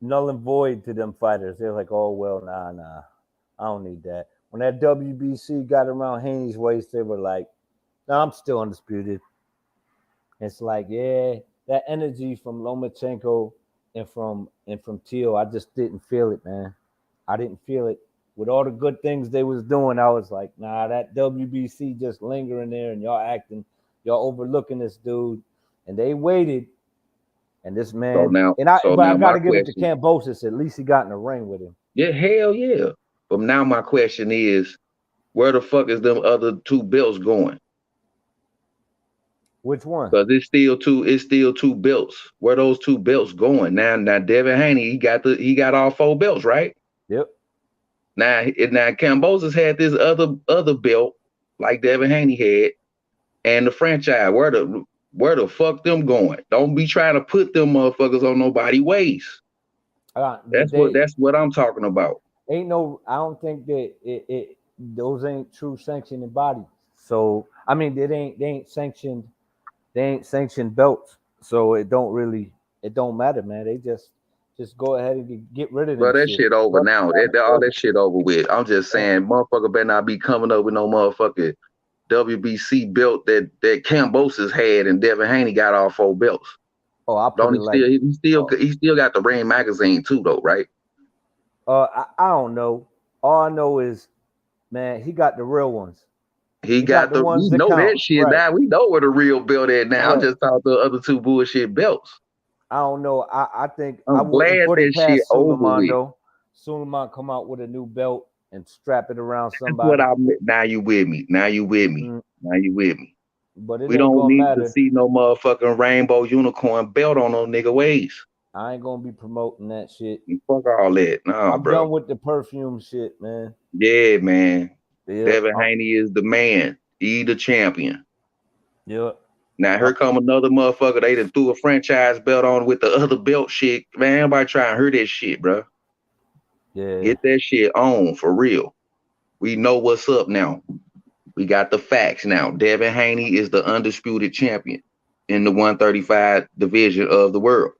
null and void to them fighters. They're like, oh well, nah, I don't need that. When that WBC got around Haney's waist, they were like, no, I'm still undisputed. It's like, yeah, that energy from Lomachenko and from Teal, I just didn't feel it, man. I didn't feel it. With all the good things they was doing, I was like, nah, that WBC just lingering there, and y'all overlooking this dude. And they waited, and this man, but I gotta give it to Kambosos. At least he got in the ring with him. Yeah, hell yeah. But now my question is, where the fuck is them other two belts going? Which one? Because it's still two belts. Where those two belts going? Now Devin Haney, he got all four belts, right? Yep. Now Kambosos had this other belt like Devin Haney had, and the franchise. Where the fuck them going? Don't be trying to put them motherfuckers on nobody's waist. That's what I'm talking about. I don't think that those ain't true sanctioning bodies. So I mean, they ain't sanctioned belts. So it don't matter, man. They just go ahead and get rid of them. Well, that shit over now. All that shit over with. I'm just saying, motherfucker better not be coming up with no motherfucking WBC belt that Kambosos had, and Devin Haney got all four belts. Oh, I put it like he still got the Ring magazine too, though, right? I don't know. All I know is, man, he got the real ones. He got the ones that count. That shit. Right. Now we know where the real belt at. Now I'm just talking the other two bullshit belts. I don't know. I think I'm glad that shit over with. Suleiman come out with a new belt and strap it around somebody. That's what now you with me. Now you with me. But we don't need to see no motherfucking rainbow unicorn belt on no nigga waist. I ain't gonna be promoting that shit. Fuck all that. Nah, I'm done with the perfume shit, man. Yeah, man. Yeah, Devin Haney is the man. He the champion. Yeah. Now here come another motherfucker. They done threw a franchise belt on with the other belt shit. Man, everybody try and hear that shit, bro. Yeah. Get that shit on for real. We know what's up now. We got the facts now. Devin Haney is the undisputed champion in the 135 division of the world.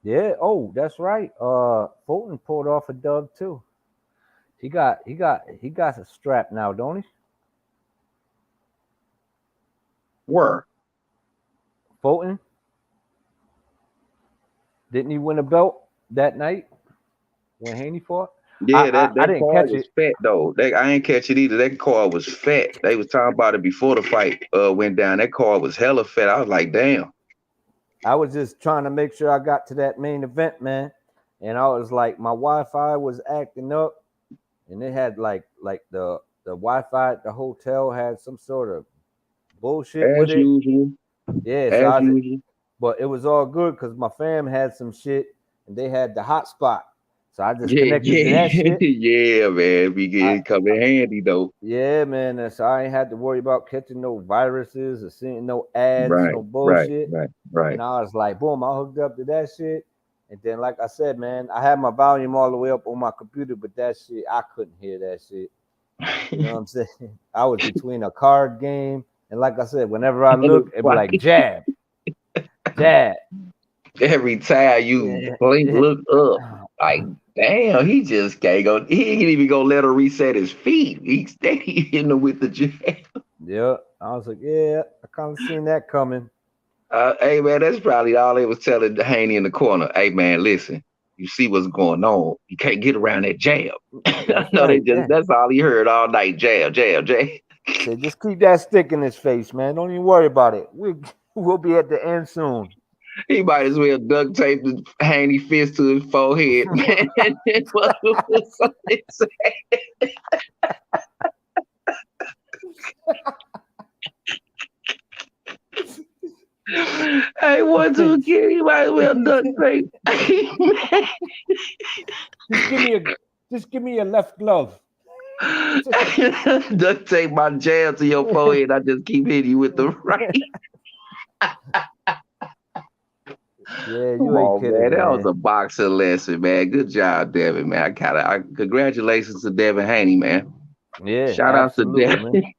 Yeah. Oh, that's right. Fulton pulled off a dub too. He got a strap now, don't he? Where? Fulton? Didn't he win a belt that night when Haney fought? Yeah, that didn't card was fat though. I ain't catch it either. That card was fat. They was talking about it before the fight went down. That card was hella fat. I was like, damn. I was just trying to make sure I got to that main event, man. And I was like, my Wi-Fi was acting up, and it had like the Wi-Fi at the hotel had some sort of bullshit as with it. Usual. Yeah, as usual. But it was all good because my fam had some shit, and they had the hotspot. So I just connected to that shit. Yeah, man. It come in handy though. Yeah, man. And so I ain't had to worry about catching no viruses or seeing no ads, no bullshit. Right. And I was like, boom, I hooked up to that shit. And then, like I said, man, I had my volume all the way up on my computer, but that shit, I couldn't hear that shit. You know what I'm saying? I was between a card game, and like I said, whenever I look, it'd be like jab. Every time you blink, look up, like, damn, he just can't go. He ain't even gonna let her reset his feet. He's steady in there with the jab. Yeah, I was like, yeah, I kind of seen that coming. Hey man, that's probably all they was telling Haney in the corner. Hey man, listen, you see what's going on. You can't get around that jab. That's all he heard all night. Jab. Say, just keep that stick in his face, man. Don't even worry about it. We'll be at the end soon. He might as well duct tape the Haney fist to his forehead, man. Hey, 1, 2, kid, he might as well duct tape. Just give me your left glove. Duct tape my jab to your forehead. I just keep hitting you with the right. Yeah, you ain't kidding, man. That man. was a boxing lesson, man. Good job, Devin, man. Congratulations to Devin Haney, man. Yeah, shout out to Devin.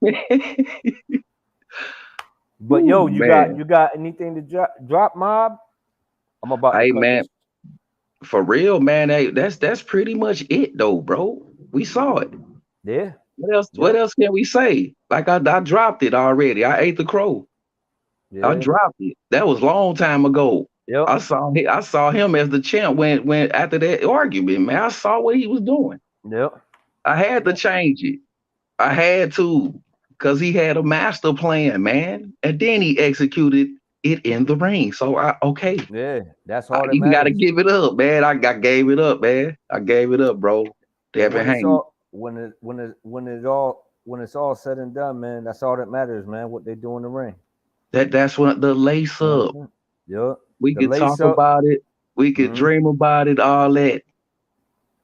But yo, you got anything to drop, Mob? I'm about to cut man. this. For real, man. Hey, that's pretty much it, though, bro. We saw it. Yeah. What else can we say? Like I dropped it already. I ate the crow. Yeah. I dropped it. That was a long time ago. Yep. I saw him as the champ when after that argument, man. I saw what he was doing. Yep. I had to change it. I had to, because he had a master plan, man. And then he executed it in the ring. So okay. Yeah, that's all that you matters. Gotta give it up, man. I gave it up, man. I gave it up, bro. Devin Haney. When it's all said and done, man, that's all that matters, man. What they do in the ring. That's what the lace up. Yep. We could talk about it. We could dream about it, all that.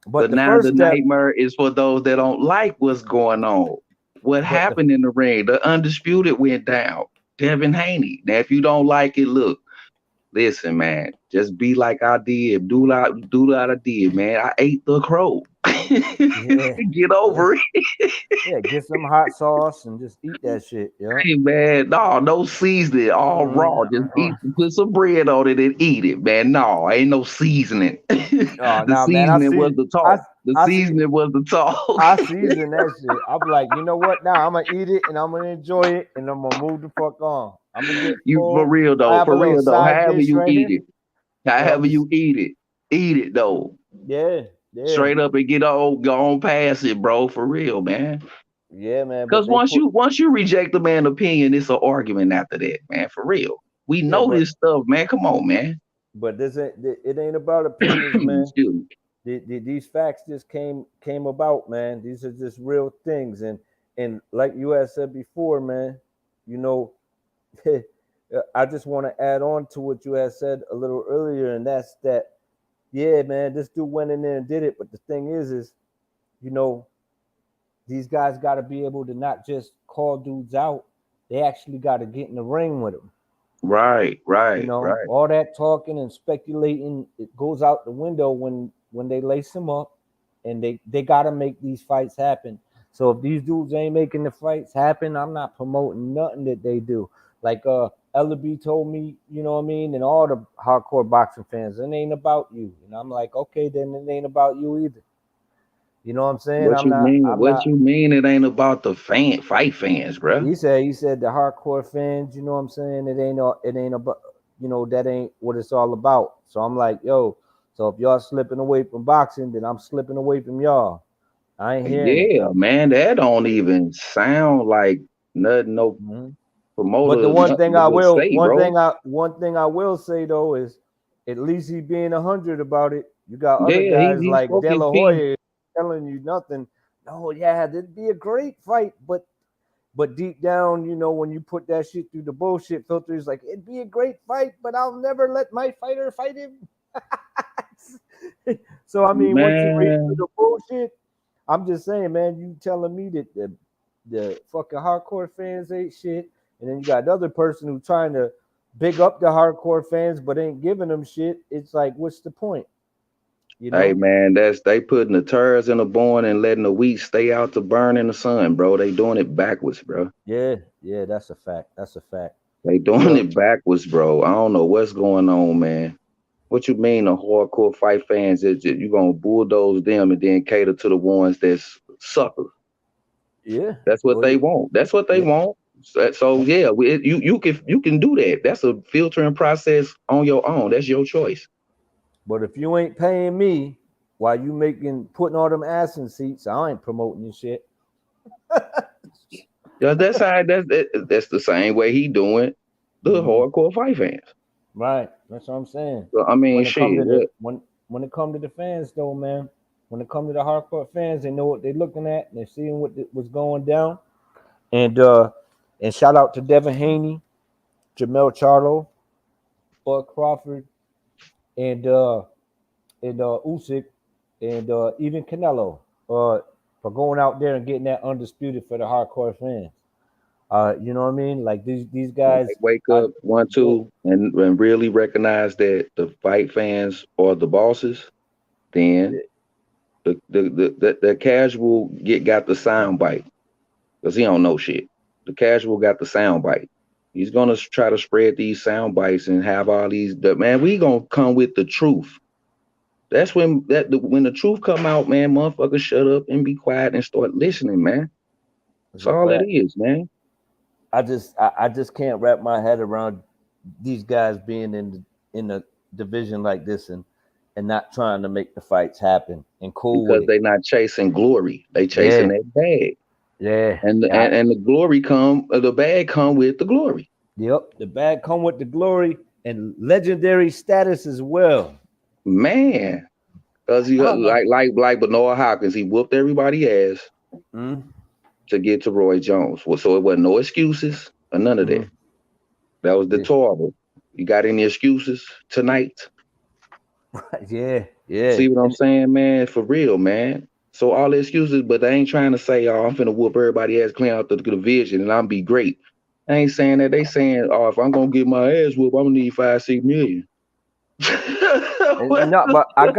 But now the nightmare is for those that don't like what's going on. What happened in the ring? The Undisputed went down. Devin Haney. Now, if you don't like it, look. Listen, man. Just be like I did. Do like I did, man. I ate the crow. Get over it. Yeah, get some hot sauce and just eat that shit. Yeah. Hey, man, no seasoning, all raw. Just put some bread on it and eat it, man. No, ain't no seasoning. The seasoning was the talk. The seasoning was the talk. I season that shit. I'm like, you know what? Now I'm gonna eat it and I'm gonna enjoy it and I'm gonna move the fuck on. I'm gonna get for real though. However you eat it, however you eat it though. Yeah. Straight up and go on past it, bro. For real, man. Yeah, man. Because once you reject the man's opinion, it's an argument after that, man. For real. We know this stuff, man. Come on, man. But it ain't about opinions, man. These facts just came about, man. These are just real things, and like you had said before, man. You know, I just want to add on to what you had said a little earlier, and that's that. Yeah, man, this dude went in there and did it. But the thing is, you know, these guys got to be able to not just call dudes out. They actually got to get in the ring with them. Right. You know, all that talking and speculating, it goes out the window when they lace them up, and they got to make these fights happen. So if these dudes ain't making the fights happen, I'm not promoting nothing that they do. Like Ellaby told me, you know what I mean, and all the hardcore boxing fans, it ain't about you. And I'm like, okay, then it ain't about you either. You know what I'm saying? What you mean it ain't about the fight fans, bro? He said the hardcore fans, you know what I'm saying? It ain't about, you know, that ain't what it's all about. So I'm like, yo, so if y'all slipping away from boxing, then I'm slipping away from y'all. I ain't hearing it. Man, that don't even sound like nothing. No. Promoter, but the one thing I will say though is at least he being 100 about it. You got other guys like De La Hoya telling you nothing. No, yeah, that'd be a great fight, but deep down, you know, when you put that shit through the bullshit filters, like it'd be a great fight, but I'll never let my fighter fight him. So I mean, once you read through the bullshit, I'm just saying, man, you telling me that the fucking hardcore fans ain't shit. And then you got another person who's trying to big up the hardcore fans, but ain't giving them shit. It's like, what's the point? You know? Hey, man, they putting the tares in the barn and letting the wheat stay out to burn in the sun, bro. They doing it backwards, bro. Yeah, that's a fact. They doing it backwards, bro. I don't know what's going on, man. What you mean the hardcore fight fans, you going to bulldoze them and then cater to the ones that's suckers? Yeah. That's what they want. That's what they want. So yeah, you can do that. That's a filtering process on your own. That's your choice. But if you ain't paying me while you putting all them ass in seats, I ain't promoting this shit. Yeah, that's the same way he doing. the hardcore fight fans. Right. That's what I'm saying. So, I mean, When it come shit. to the when it come to the fans though, man, when it come to the hardcore fans, they know what they're looking at and they're seeing what's going down. And shout out to Devin Haney, Jamel Charlo, Bud Crawford, and Usyk, and even Canelo for going out there and getting that undisputed for the hardcore fans. You know what I mean? Like these guys They wake up 1-2 and really recognize that the fight fans are the bosses. Then the casual got the sound bite because he don't know shit. The casual got the sound bite. He's gonna try to spread these sound bites and have all these. Man, we gonna come with the truth. That's when the truth come out, man. Motherfuckers, shut up and be quiet and start listening, man. That's all it is, man. I just can't wrap my head around these guys being in a division like this and not trying to make the fights happen and cool because with it. They're not chasing glory. They chasing that bag. Yeah. And the glory the bag come with the glory. Yep. The bag come with the glory and legendary status as well. Man. Because he like Bernard Hopkins, he whooped everybody ass to get to Roy Jones. So it wasn't no excuses or none of that. That was deplorable. You got any excuses tonight? Yeah. See what I'm saying, man? For real, man. So all the excuses, but they ain't trying to say, oh, I'm finna whoop everybody ass, clean out the division, and I'm be great. They ain't saying that. They saying, oh, if I'm gonna get my ass whooped, I'm gonna need 5-6 million. No, but I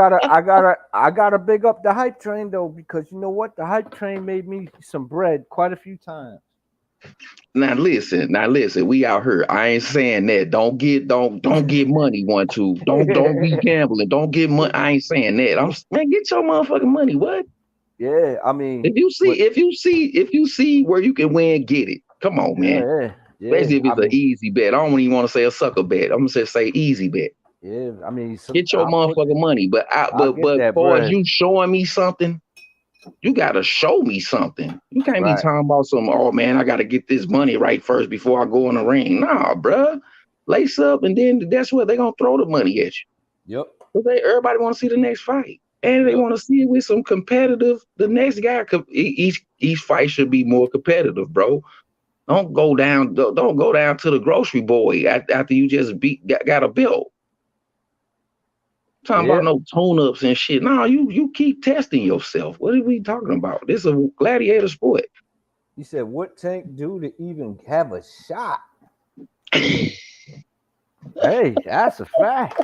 gotta big up the hype train though, because you know what? The hype train made me some bread quite a few times. Now listen. We out here. I ain't saying that. Don't get money. 1-2. Don't be gambling. Don't get money. I ain't saying that. Man, get your motherfucking money. What? Yeah, I mean, if you see where you can win, get it. Come on, man. Yeah. Especially if it's an easy bet. I don't even want to say a sucker bet. I'm gonna say easy bet. Yeah, I mean, get your motherfucking money. But for you showing me something, you gotta show me something. You can't be talking about some, oh man, I gotta get this money right first before I go in the ring. Nah, bruh. Lace up, and then that's what they're gonna throw the money at you. Yep. Because everybody wanna see the next fight. And they want to see it with some competitive. The next guy, each fight should be more competitive, bro. Don't go down to the grocery boy after you just got a belt. Talking about no tune-ups and shit. No, you keep testing yourself. What are we talking about? This is a gladiator sport. You said what Tank do to even have a shot? Hey, that's a fact.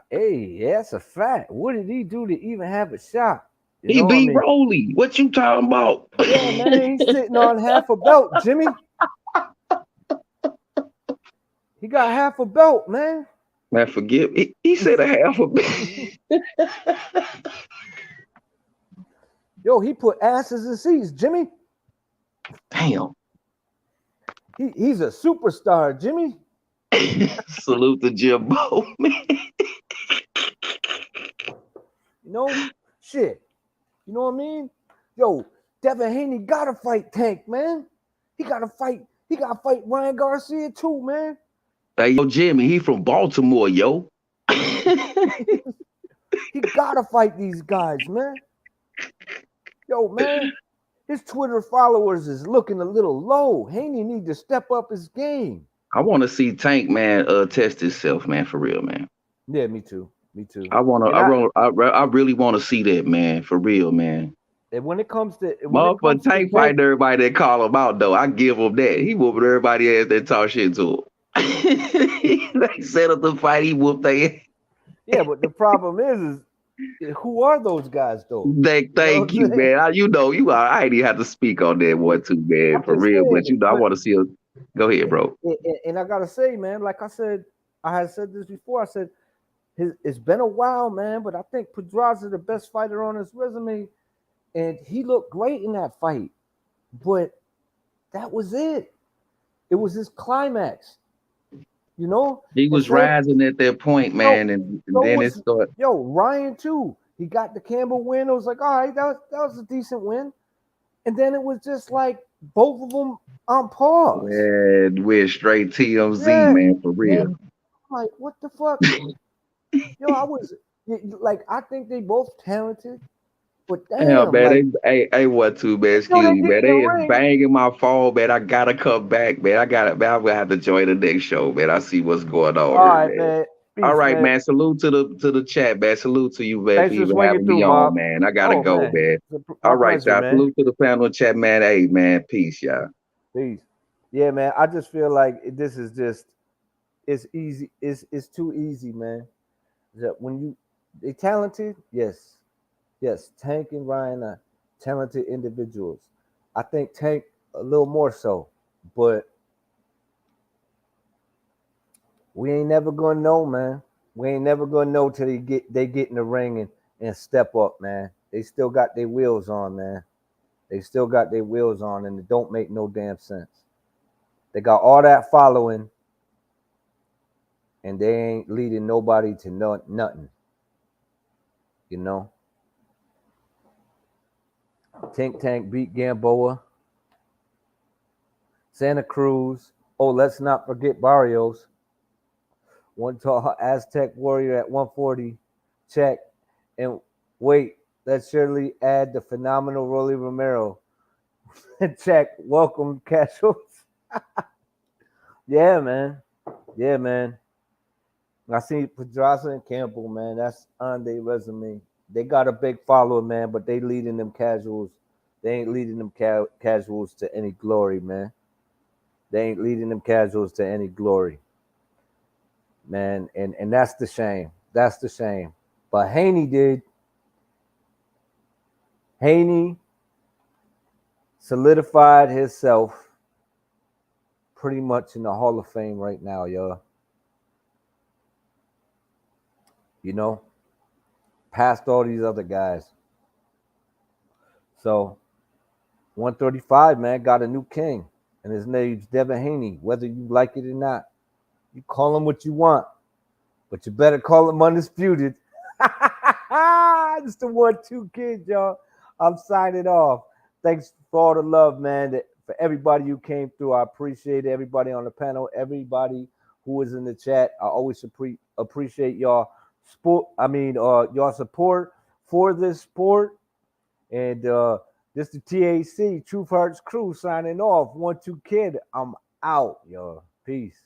Hey, that's a fact. What did he do to even have a shot? He beat Rolly. What you talking about? Yeah, man, he's sitting on half a belt, Jimmy. He got half a belt, man. Man, forgive me. He said a half a belt. Yo, he put asses in seats, Jimmy. Damn. He's a superstar, Jimmy. Salute to Jimbo, man. You know, shit. You know what I mean? Yo, Devin Haney gotta fight Tank, man. He gotta fight Ryan Garcia too, man. Hey, yo, Jimmy, he from Baltimore, yo. He gotta fight these guys, man. Yo, man, his Twitter followers is looking a little low. Haney need to step up his game. I want to see Tank, man, test himself, man, for real, man. Yeah, me too. I really want to see that, man, for real, man. And when it comes to Tank fighting everybody that call him out, though, I give him that. He whooping everybody ass that talk shit to him. They set up the fight, he whooped their ass. Yeah, but the problem is who are those guys, though? Thank you, man. I ain't even have to speak on that one, too, man, for real. But I want to see him. Go ahead, bro. And I gotta say, man, like I said, I had said this before. I said it's been a while, man, but I think Pedraza is the best fighter on his resume, and he looked great in that fight. But that was it. It was his climax. You know, he was rising at that point, man, and then it started. Yo, Ryan too. He got the Campbell win. It was like, all right, that was a decent win. And then it was just like both of them on pause. Man, we're straight TMZ, Yeah, man, for yeah. real. I'm like, what the fuck? Yo, I think they both talented, but Yeah, damn, like, man. Hey, what too, man? they Excuse me, get man. in the They is ring. banging my phone, man. I gotta come back, man. I gotta, man. I'm gonna have to join the next show, man. I see what's going on All here, right, man. man. All Peace, right, man. man. Salute to the chat, man. Salute to you, man, for Thanks for even swinging having through, me on, Mob. man. I gotta Oh go, man, man. my All right, pleasure, y'all. man. Salute to the panel chat, man. Hey, man. Peace, y'all. Peace. Yeah, man. I just feel like this is just it's easy. It's too easy, man. That when they talented, yes, yes. Tank and Ryan are talented individuals. I think Tank a little more so, but we ain't never gonna know, man. We ain't never gonna know till they get in the ring and step up, man. They still got their wheels on, man. They still got their wheels on, and it don't make no damn sense. They got all that following, and they ain't leading nobody to nothing. You know, Tank beat Gamboa, Santa Cruz. Oh, let's not forget Barrios. One tall Aztec warrior at 140. Check. And wait, let's surely add the phenomenal Rolly Romero. Check. Welcome, casuals. Yeah, man. Yeah, man. I see Pedraza and Campbell, man. That's on their resume. They got a big follower, man, but they leading them casuals. They ain't leading them casuals to any glory, man. They ain't leading them casuals to any glory, man. And that's the shame. That's the shame. But Haney did. Haney solidified himself pretty much in the Hall of Fame right now, y'all. You know, past all these other guys. So 135, man, got a new king, and his name's Devin Haney. Whether you like it or not, you call him what you want, but you better call him undisputed. It's the 1-2 kid, y'all. I'm signing off. Thanks for all the love, man. For everybody who came through, I appreciate it. Everybody on the panel, everybody who is in the chat. I always appreciate y'all y'all support for this sport. And this the TAC Truth Hearts crew signing off. 1-2 kid. I'm out, y'all. Peace.